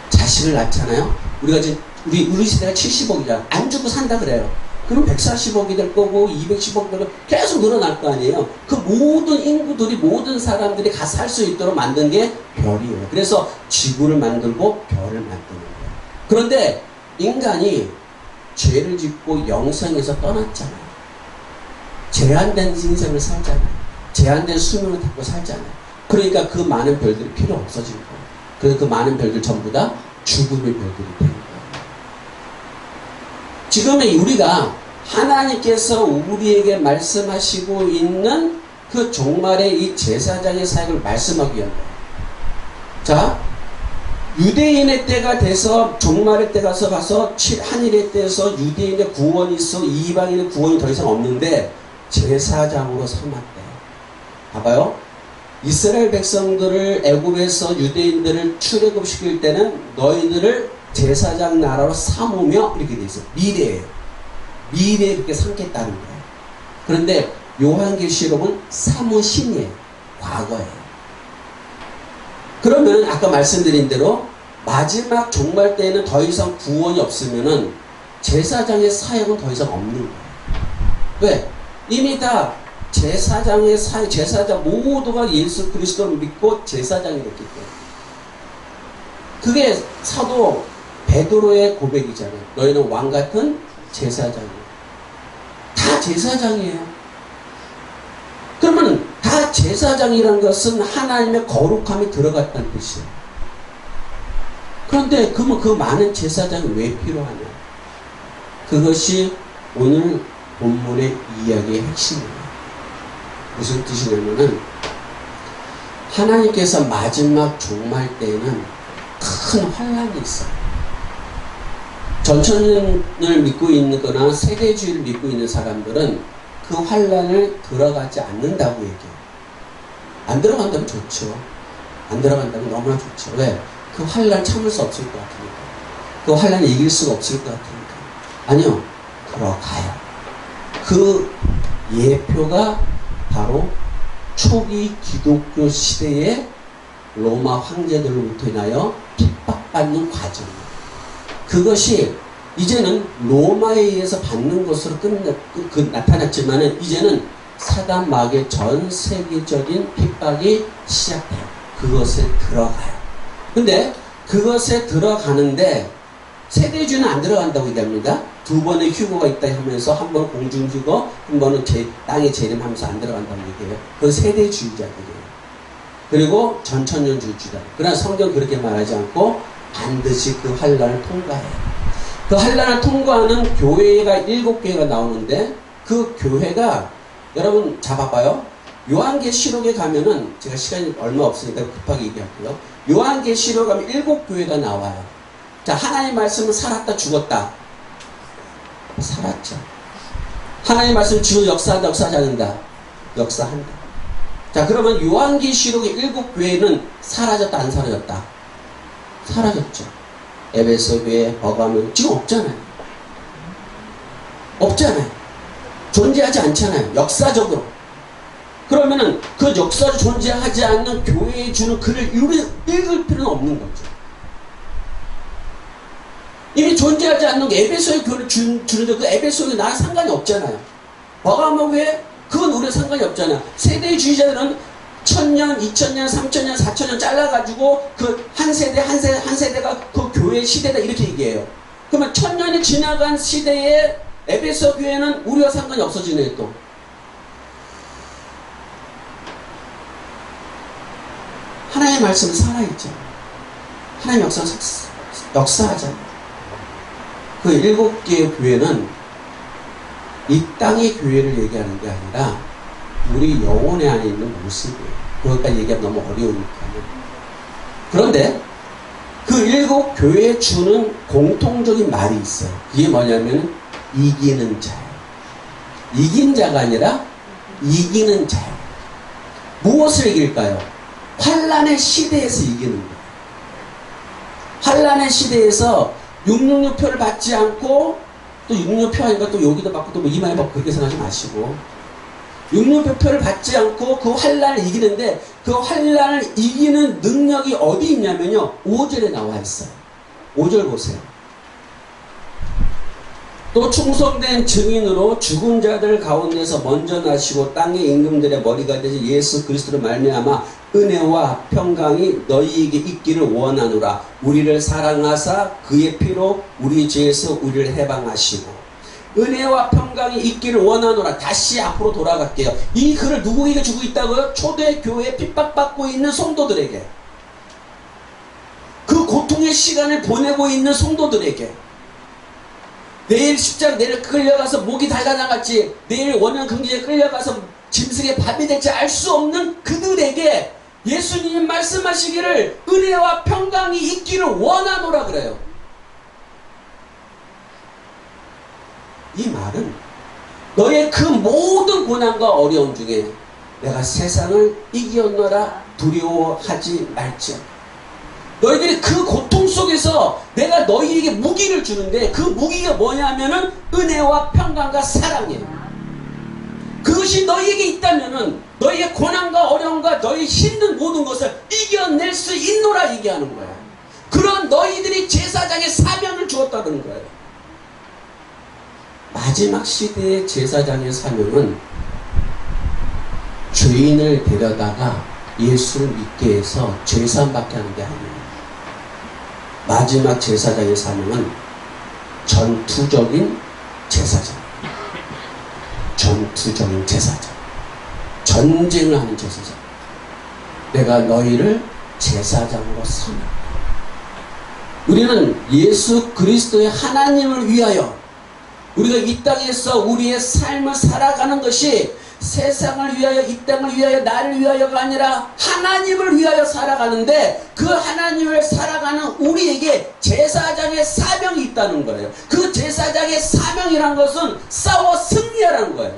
자식을 낳잖아요. 우리가 지금 우리 시대가 70억이잖아. 안 주고 산다 그래요. 그럼 140억이 될 거고 210억 될 거고 계속 늘어날 거 아니에요. 그 모든 인구들이 모든 사람들이 가 살 수 있도록 만든 게 별이에요. 그래서 지구를 만들고 별을 만드는 거예요. 그런데 인간이 죄를 짓고 영생에서 떠났잖아요. 제한된 인생을 살잖아요. 제한된 수명을 갖고 살잖아요. 그러니까 그 많은 별들이 필요 없어진 거예요. 그래서 그 많은 별들 전부 다 죽음의 별들이 되는 거예요. 지금의 우리가 하나님께서 우리에게 말씀하시고 있는 그 종말의 이 제사장의 사역을 말씀하기 위한 거예요. 자, 유대인의 때가 돼서 종말의 때가 가서 한일의 때에서 유대인의 구원이 있어 이방인의 구원이 더 이상 없는데 제사장으로 삼았대요. 봐봐요. 이스라엘 백성들을 애굽에서 유대인들을 출애굽시킬 때는 너희들을 제사장 나라로 삼으며 이렇게 돼 있어요. 미래예요. 미래에 그렇게 삼겠다는 거예요. 그런데 요한계시록은 삼으심이에요. 과거예요. 그러면 아까 말씀드린 대로 마지막 종말 때에는 더 이상 구원이 없으면은 제사장의 사역은 더 이상 없는 거예요. 왜? 이미 다 제사장의 사역, 제사장 모두가 예수 그리스도를 믿고 제사장이 됐기 때문에. 그게 사도 베드로의 고백이잖아요. 너희는 왕 같은 제사장이에요. 다 제사장이에요. 그러면 다 제사장이라는 것은 하나님의 거룩함이 들어갔다는 뜻이에요. 그런데 그러면 그 많은 제사장이 왜 필요하냐? 그것이 오늘 본문의 이야기의 핵심이에요. 무슨 뜻이냐면은 하나님께서 마지막 종말 때에는 큰 환란이 있어요. 전천년을 믿고 있는 거나 세대주의를 믿고 있는 사람들은 그 환란을 들어가지 않는다고 얘기해요. 안 들어간다면 좋죠. 안 들어간다면 너무나 좋죠. 왜? 그 환란 참을 수 없을 것 같으니까. 그 환란을 이길 수가 없을 것 같으니까. 아니요. 들어가요. 그 예표가 바로 초기 기독교 시대의 로마 황제들로부터 인하여 핍박받는 과정입니다. 그것이 이제는 로마에 의해서 받는 것으로 나타났지만은 이제는 사단 마귀의 전 세계적인 핍박이 시작돼요. 그것에 들어가요. 근데 그것에 들어가는데 세대주의는 안 들어간다고 얘기합니다. 두 번의 휴거가 있다 하면서 한 번 공중휴거, 한 번은 땅에 재림하면서 안 들어간다고 얘기해요. 그건 세대주의자들이에요. 그리고 전천년주의자. 그러나 성경 그렇게 말하지 않고 반드시 그 환란을 통과해요. 그 환란을 통과하는 교회가 7교회가 나오는데 그 교회가 여러분 잡아봐요. 요한계시록에 가면은 제가 시간이 얼마 없으니까 급하게 얘기할게요. 요한계시록 가면 7교회가 나와요. 자, 하나님 말씀은 살았다 죽었다. 살았죠. 하나님 말씀은 지금 역사한다 역사하지 않는다. 역사한다. 자, 그러면 요한계시록의 7교회는 사라졌다 안 사라졌다? 사라졌죠. 에베소 교회, 버가몬 지금 없잖아요. 없잖아요. 존재하지 않잖아요. 역사적으로. 그러면은 그 역사적으로 존재하지 않는 교회에 주는 글을 읽을 필요는 없는 거죠. 이미 존재하지 않는 게 에베소의 교회를 주는데 그 에베소의 나랑 상관이 없잖아요. 버가몬 교회 그건 우리랑 상관이 없잖아요. 세대주의자들은 1000년, 2000년, 3000년, 4000년 잘라가지고 그 한 세대가 그 교회의 시대다 이렇게 얘기해요. 그러면 1000년이 지나간 시대에 에베소 교회는 우리와 상관이 없어지네요 또. 하나님의 말씀은 살아있죠. 하나님의 역사하잖아요. 그 7개의 교회는 이 땅의 교회를 얘기하는 게 아니라 우리 영혼의 안에 있는 모습이에요. 그것까지 얘기하면 너무 어려우니까요. 그런데 그 7교회에 주는 공통적인 말이 있어요. 이게 뭐냐면 이기는 자예요. 이긴 자가 아니라 이기는 자예요. 무엇을 이길까요? 환란의 시대에서 이기는 거예요. 환란의 시대에서 666표를 받지 않고 또 666표 하니까 또 여기도 받고 또 뭐 이마에 받고 그렇게 생각하지 마시고 666표를 받지 않고 그 환란을 이기는데 그 환란을 이기는 능력이 어디 있냐면요 5절에 나와 있어요. 5절 보세요. 또 충성된 증인으로 죽은 자들 가운데서 먼저 나시고 땅의 임금들의 머리가 되신 예수 그리스도로 말미암아 은혜와 평강이 너희에게 있기를 원하노라. 우리를 사랑하사 그의 피로 우리 죄에서 우리를 해방하시고 은혜와 평강이 있기를 원하노라. 다시 앞으로 돌아갈게요. 이 글을 누구에게 주고 있다고요? 초대교회 핍박받고 있는 성도들에게, 그 고통의 시간을 보내고 있는 성도들에게, 내일 십자가 내일 끌려가서 목이 달달나갔지, 내일 원형 금기에 끌려가서 짐승의 밥이 될지 알 수 없는 그들에게 예수님이 말씀하시기를 은혜와 평강이 있기를 원하노라 그래요. 이 말은 너의 그 모든 고난과 어려움 중에 내가 세상을 이겼노라 두려워하지 말지어다. 너희들이 그 고통 속에서 내가 너희에게 무기를 주는데 그 무기가 뭐냐면은 은혜와 평강과 사랑이에요. 그것이 너희에게 있다면은 너희의 고난과 어려움과 너희 힘든 모든 것을 이겨낼 수 있노라 얘기하는 거예요. 그런 너희들이 제사장의 사명을 주었다는 거예요. 마지막 시대의 제사장의 사명은 죄인을 데려다가 예수를 믿게 해서 죄사함받게 하는 게 아니에요. 마지막 제사장의 사명은 전투적인 제사장, 전투적인 제사장, 전쟁을 하는 제사장. 내가 너희를 제사장으로 삼는다. 우리는 예수 그리스도의 하나님을 위하여 우리가 이 땅에서 우리의 삶을 살아가는 것이 세상을 위하여, 이 땅을 위하여, 나를 위하여가 아니라 하나님을 위하여 살아가는데, 그 하나님을 살아가는 우리에게 제사장의 사명이 있다는 거예요. 그 제사장의 사명이란 것은 싸워 승리하라는 거예요.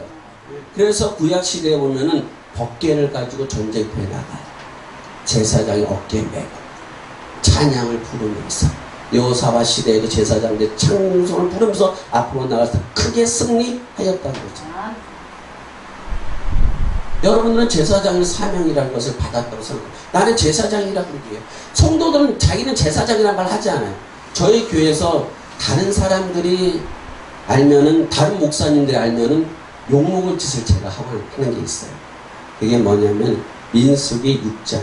그래서 구약시대에 보면은 법궤를 가지고 전쟁터에 나가요. 제사장이 어깨에 메고 찬양을 부르면서, 여호사밧 시대에도 제사장들 찬송을 부르면서 앞으로 나가서 크게 승리하였다는 거죠. 여러분들은 제사장의 사명이라는 것을 받았다고 생각해요. 나는 제사장이라고 얘기해요. 성도들은 자기는 제사장이라는 말 하지 않아요. 저희 교회에서 다른 사람들이 알면은, 다른 목사님들이 알면은 욕먹을 짓을 제가 하는 게 있어요. 그게 뭐냐면 민수기 6장이에요.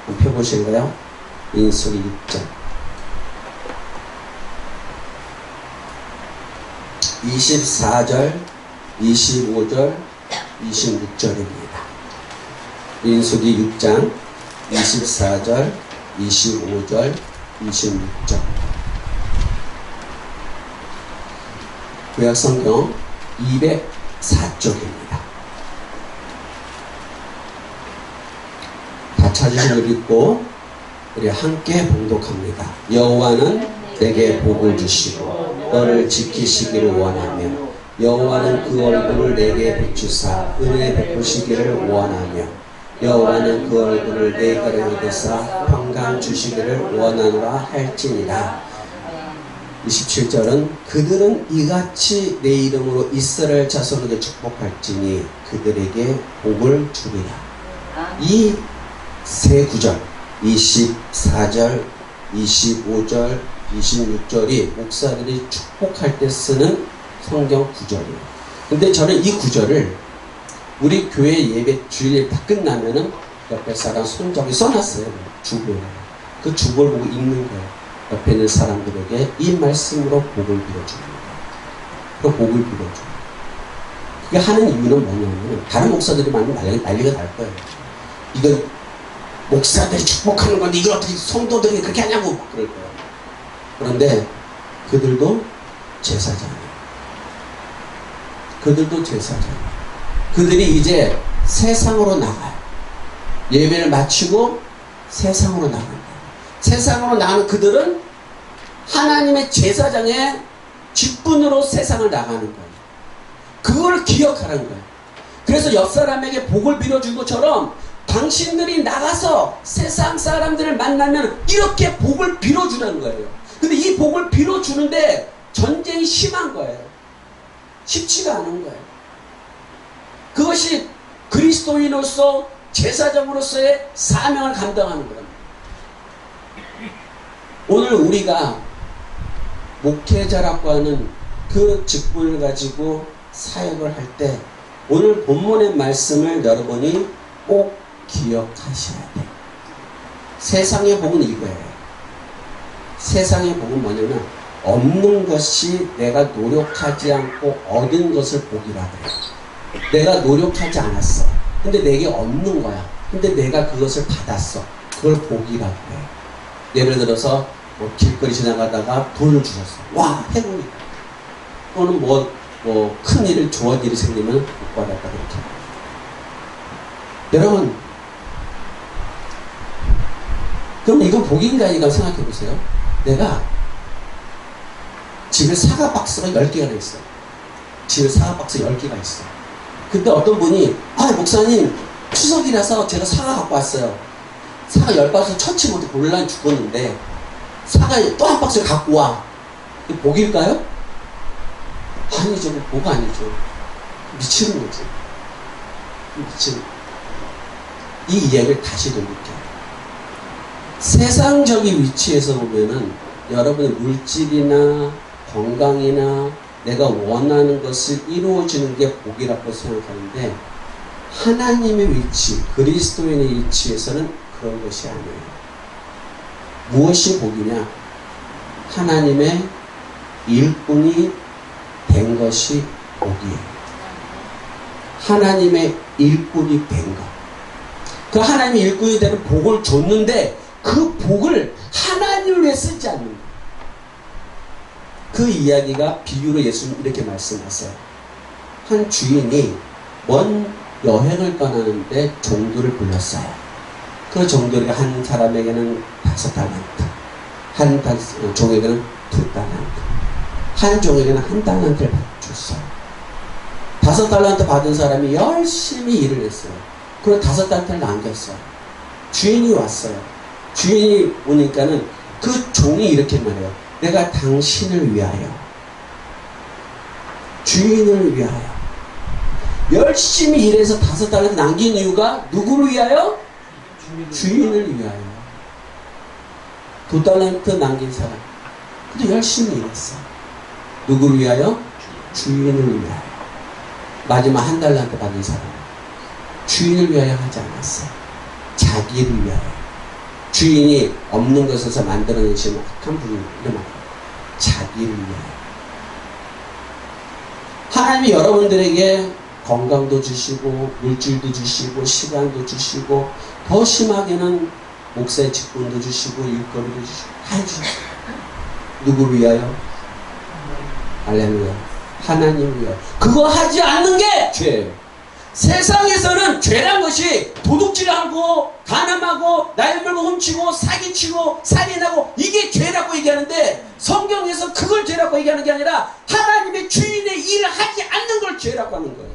한번 펴보실까요? 민수기 6장 24절, 25절, 26절입니다. 민수기 6장 24절, 25절, 26절. 구약성경 204쪽입니다. 다 찾으신 걸 읽고 우리 함께 봉독합니다. 여호와는 내게 복을 주시고 너를 지키시기를 원하며, 여호와는 그 얼굴을 내게 비추사 은혜 베푸시기를 원하며, 여호와는 그 얼굴을 내게 가려드사 평강 주시기를 원하노라 할지니라. 27절은 그들은 이같이 내 이름으로 이스라엘 자손에게 축복할지니 그들에게 복을 주리라. 이 세 구절 24절, 25절, 26절이 목사들이 축복할 때 쓰는 성경 구절이에요. 근데 저는 이 구절을 우리 교회 예배 주일 다 끝나면은 옆에 사람 손잡이 써놨어요. 주보에. 그 주보를 보고 읽는 거예요. 옆에 있는 사람들에게 이 말씀으로 복을 빌어줍니다. 그 복을 빌어줘요. 그게 하는 이유는 뭐냐면, 다른 목사들이 많이 난리가 날 거예요. 이거 목사들이 축복하는 건데 이걸 어떻게 성도들이 그렇게 하냐고 그럴 거예요. 그런데 그들도 제사장이에요. 그들도 제사장이에요. 그들이 이제 세상으로 나가요. 예배를 마치고 세상으로 나간다. 세상으로 나가는 그들은 하나님의 제사장의 직분으로 세상을 나가는 거예요. 그걸 기억하라는 거예요. 그래서 옆 사람에게 복을 빌어준 것처럼 당신들이 나가서 세상 사람들을 만나면 이렇게 복을 빌어주라는 거예요. 근데 이 복을 빌어주는데 전쟁이 심한 거예요. 쉽지가 않은 거예요. 그것이 그리스도인으로서 제사장으로서의 사명을 감당하는 겁니다. 오늘 우리가 목회자라고 하는 그 직분을 가지고 사역을 할 때 오늘 본문의 말씀을 여러분이 꼭 기억하셔야 돼요. 세상의 복은 이거예요. 세상의 복은 뭐냐면 없는 것이 내가 노력하지 않고 얻은 것을 복이라 그래요. 내가 노력하지 않았어. 근데 내게 없는 거야. 근데 내가 그것을 받았어. 그걸 복이라고 해요. 예를 들어서 뭐 길거리 지나가다가 돈을 주셨어. 와, 행운이다. 또는 큰 일을 좋은 일이 생기면 복 받았다 그렇게. 여러분, 그럼 이건 복인가 아닌가 생각해 보세요. 내가 집에 사과 박스가 10개가 있어. 집에 사과 박스 10개가 있어. 근데 어떤 분이 목사님 추석이라서 제가 사과 갖고 왔어요. 사과 10박스 처치 못해 곤란히 죽었는데 사과 또 한 박스를 갖고 와. 이게 복일까요? 아니죠. 복 아니죠. 미치는 거죠. 미치는. 이 이야기를 다시 돌릴게요. 세상적인 위치에서 보면은 여러분의 물질이나 건강이나 내가 원하는 것을 이루어지는 게 복이라고 생각하는데 하나님의 위치, 그리스도인의 위치에서는 그런 것이 아니에요. 무엇이 복이냐? 하나님의 일꾼이 된 것이 복이에요. 하나님의 일꾼이 된 것. 그 하나님의 일꾼이 되는 복을 줬는데 그 복을 하나님을 위해 쓰지 않는 거예요. 그 이야기가 비유로 예수님 이렇게 말씀하세요. 한 주인이 먼 여행을 떠나는데 종들을 불렀어요. 그 종들이 한 사람에게는 5달란트, 한 종에게는 2달란트, 한 종에게는 1달란트를 줬어요. 5달란트 받은 사람이 열심히 일을 했어요. 그리고 5달란트를 남겼어요. 주인이 왔어요. 주인이 오니까는 그 종이 이렇게 말해요. 내가 당신을 위하여, 주인을 위하여 열심히 일해서 5달란트 남긴 이유가 누구를 위하여? 주인을 위하여. 2달란트 남긴 사람 그도 열심히 일했어. 누구를 위하여? 주인을 위하여. 마지막 1달란트 받은 사람 주인을 위하여 하지 않았어. 자기를 위하여. 주인이 없는 것에서 만들어내시는 악한 분이 일어나요. 자기를 위하여. 하나님이 여러분들에게 건강도 주시고 물질도 주시고 시간도 주시고 더 심하게는 목사의 직분도 주시고 일거리도 주시고 다 해주시고 누구를 위하여? 할렐루야. 하나님을 위하여. 그거 하지 않는 게 죄예요. 세상에서는 죄란 것이 도둑질하고 간음하고 날 물고 훔치고 사기치고 살인하고 이게 죄라고 얘기하는데 성경에서 그걸 죄라고 얘기하는 게 아니라 하나님의 주인의 일을 하지 않는 걸 죄라고 하는 거예요.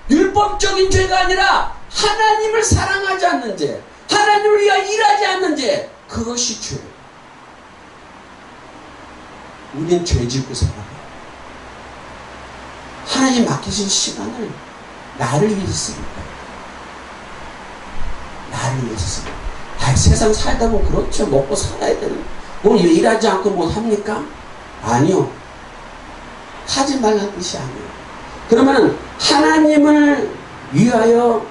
율법적인 죄가 아니라 하나님을 사랑하지 않는 죄, 하나님을 위하여 일하지 않는 죄, 그것이 죄예요. 우린 죄 짓고 살아요. 하나님 맡기신 시간을 나를 위해서 씁니다. 나를 위해서 씁니다. 세상 살다 보면 그렇죠. 먹고 살아야 되는. 뭐 일하지 않고 뭐 합니까? 아니요. 하지 말라는 뜻이 아니에요. 그러면 하나님을 위하여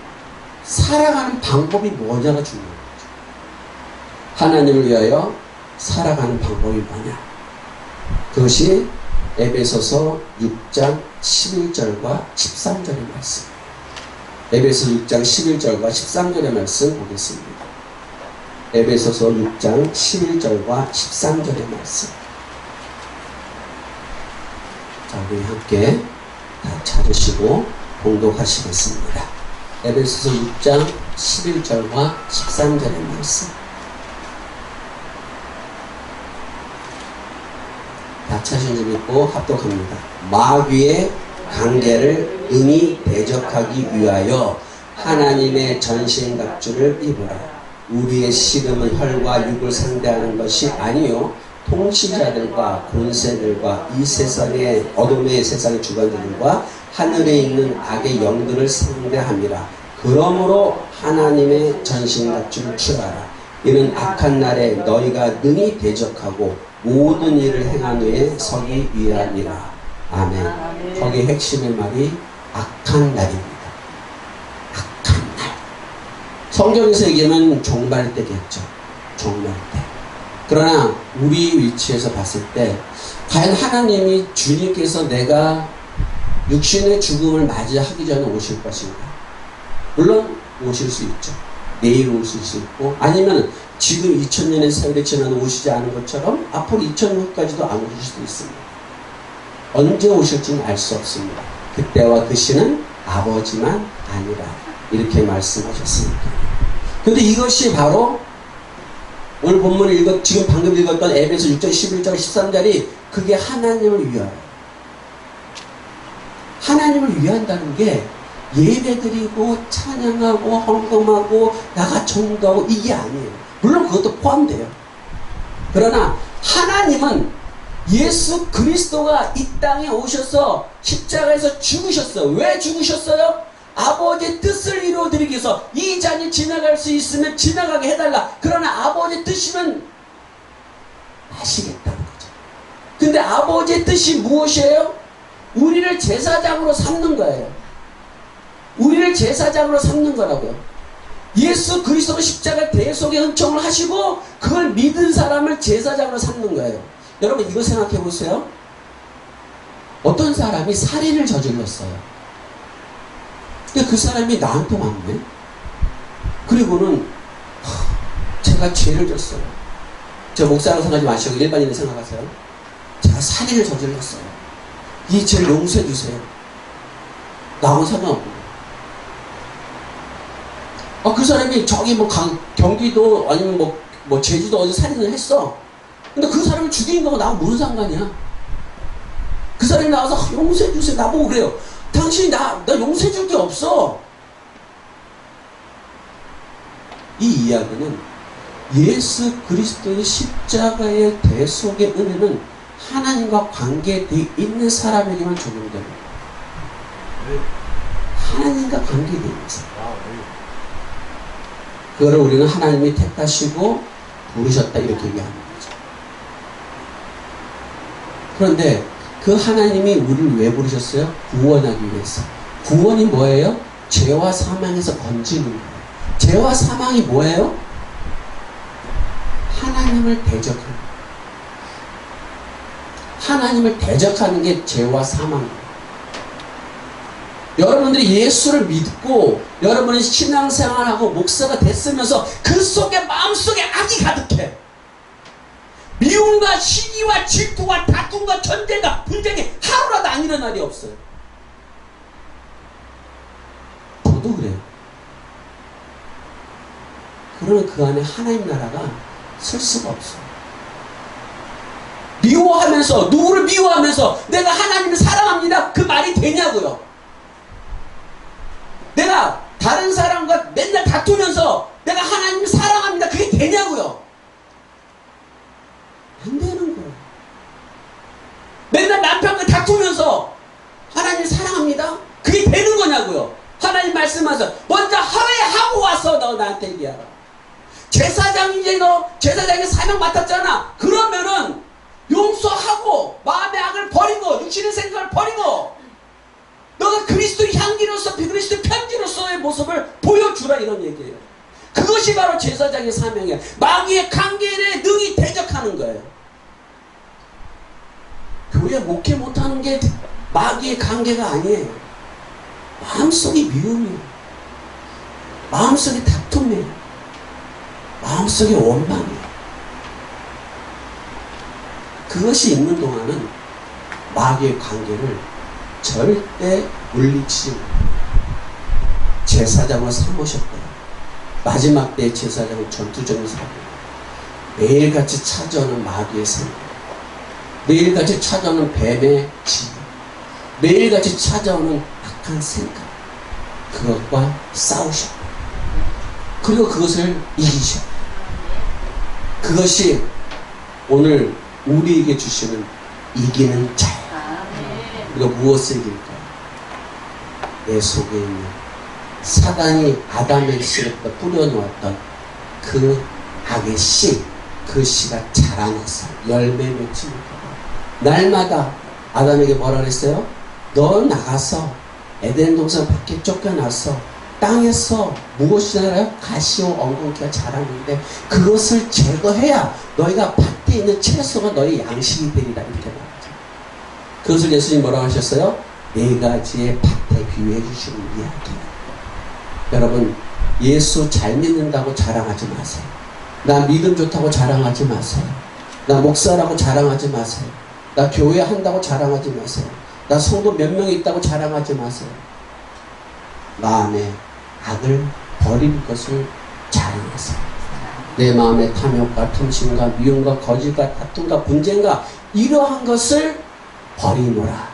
살아가는 방법이 뭐냐가 중요한 거죠. 하나님을 위하여 살아가는 방법이 뭐냐? 그것이 에베소서 6장 11절과 13절의 말씀. 에베소서 6장 11절과 13절의 말씀 보겠습니다. 에베소서 6장 11절과 13절의 말씀. 자, 우리 함께 다 찾으시고 봉독하시겠습니다. 에베소서 6장 11절과 13절의 말씀. 다 찾으신 줄 믿고 합독합니다. 마귀의 관계를 능히 대적하기 위하여 하나님의 전신갑주를 입으라. 우리의 씨름은 혈과 육을 상대하는 것이 아니요 통치자들과 권세들과 이 세상의 어둠의 세상의 주관들과 하늘에 있는 악의 영들을 상대함이라. 그러므로 하나님의 전신갑주를 취하라. 이는 악한 날에 너희가 능히 대적하고 모든 일을 행한 후에 서기 위하니라. 아멘. 거기에 핵심의 말이 악한 날입니다. 악한 날. 성경에서 얘기하면 종말 때겠죠. 종말 때. 그러나 우리 위치에서 봤을 때 과연 하나님이 주님께서 내가 육신의 죽음을 맞이하기 전에 오실 것인가? 물론 오실 수 있죠. 내일 오실 수 있고, 아니면 지금 2000년의 세월이 지나도 오시지 않은 것처럼 앞으로 2000년까지도 안 오실 수도 있습니다. 언제 오실지는 알 수 없습니다. 그때와 그 시는 아버지만 아니라 이렇게 말씀하셨으니까. 근데 이것이 바로 오늘 본문을 지금 방금 읽었던 에베소 6장 11절 13절이 그게 하나님을 위하여, 하나님을 위한다는 게 예배드리고 찬양하고 헌금하고 나가 전도하고 이게 아니에요. 물론 그것도 포함돼요. 그러나 하나님은 예수 그리스도가 이 땅에 오셔서 십자가에서 죽으셨어요. 왜 죽으셨어요? 아버지의 뜻을 이루어드리기 위해서. 이 잔이 지나갈 수 있으면 지나가게 해달라. 그러나 아버지의 뜻이면 마시겠다는 거죠. 근데 아버지의 뜻이 무엇이에요? 우리를 제사장으로 삼는 거예요. 우리를 제사장으로 삼는 거라고요. 예수 그리스도가 십자가 대속의 은총을 하시고 그걸 믿은 사람을 제사장으로 삼는 거예요. 여러분 이거 생각해 보세요. 어떤 사람이 살인을 저질렀어요. 근데 그 사람이 나한테 왔네. 그리고는 제가 죄를 졌어요. 저 목사라고 생각하지 마시고 일반인을 생각하세요. 제가 살인을 저질렀어요. 이 죄를 용서해 주세요. 나하고 상관없고. 그 사람이 저기 뭐 경기도 아니면 뭐 제주도 어디 살인을 했어. 근데 그 사람을 죽인 거하고 나하고 무슨 상관이야? 그 사람이 나와서 용서해 주세요. 나보고 그래요. 당신이 나 용서해 줄 게 없어. 이 이야기는 예수 그리스도의 십자가의 대속의 은혜는 하나님과 관계되어 있는 사람에게만 적용됩니다. 하나님과 관계되어 있는 사람. 그거를 우리는 하나님이 택하시고 부르셨다 이렇게 얘기하는 거죠. 그런데 그 하나님이 우리를 왜 부르셨어요? 구원하기 위해서. 구원이 뭐예요? 죄와 사망에서 건지는 거예요. 죄와 사망이 뭐예요? 하나님을 대적하는 거예요. 하나님을 대적하는 게 죄와 사망이에요. 여러분들이 예수를 믿고 여러분이 신앙생활하고 목사가 됐으면서 그 속에 마음속에 악이 가득해. 미움과 시기와 질투와 다툼과 전쟁과 분쟁이 하루라도 안 일어날 날이 없어요. 저도 그래요. 그러면 그 안에 하나님 나라가 설 수가 없어요. 미워하면서, 누구를 미워하면서 내가 하나님을 사랑합니다. 그 말이 되냐고요. 내가 다른 사람과 맨날 다투면서 내가 하나님을 사랑합니다. 그게 되냐고요. 안 되는 거예요. 맨날 남편과 다투면서 하나님을 사랑합니다. 그게 되는 거냐고요. 하나님 말씀하셔서 먼저 화해하고 와서 너 나한테 얘기하라. 제사장이 너 제사장의 사명 맡았잖아. 그러면은 용서하고 마음의 악을 버리고 육신의 생각을 버리고 너가 그리스도의 향기로서 그리스도의 편지로서의 모습을 보여주라 이런 얘기예요. 그것이 바로 제사장의 사명이에요. 마귀의 관계에 능히 대적하는 거예요. 교회 목회 못하는 게 마귀의 관계가 아니에요. 마음속에 미움이에요. 마음속에 다툼이에요. 마음속에 원망이에요. 그것이 있는 동안은 마귀의 관계를 절대 물리치지 못해요. 제사장을 삼으셨고요. 마지막 때의 제사장은 전투적인 사람이에요. 매일같이 찾아오는 마귀의 생각, 매일같이 찾아오는 뱀의 지혜, 매일같이 찾아오는 악한 생각, 그것과 싸우셨고 그리고 그것을 이기셨고 그것이 오늘 우리에게 주시는 이기는 자예요. 우리가 무엇을 이길까요? 내 속에 있는 사단이 아담의 씨에다 뿌려놓았던 그 악의 씨, 그 씨가 자라났어. 열매 맺지 못하고. 날마다 아담에게 뭐라 그랬어요? 너 나가서 에덴 동산 밖에 쫓겨났어. 땅에서 무엇이 자라요? 가시오 엉겅퀴가 자라는데 그것을 제거해야 너희가 밭에 있는 채소가 너희 양식이 되리라 이렇게 말하죠. 그것을 예수님 뭐라고 하셨어요? 네 가지의 밭에 비유해 주시는 이야기. 여러분, 예수 잘 믿는다고 자랑하지 마세요. 나 믿음 좋다고 자랑하지 마세요. 나 목사라고 자랑하지 마세요. 나 교회 한다고 자랑하지 마세요. 나 성도 몇 명이 있다고 자랑하지 마세요. 마음에 악을 버릴 것을 자랑하세요. 내 마음의 탐욕과 탐심과 미움과 거짓과 다툼과 분쟁과 이러한 것을 버리노라.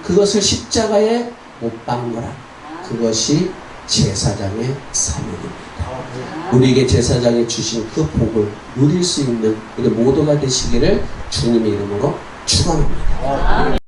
그것을 십자가에 못 박노라. 그것이 제사장의 사명입니다. 우리에게 제사장이 주신 그 복을 누릴 수 있는 우리 모두가 되시기를 주님의 이름으로 축원합니다.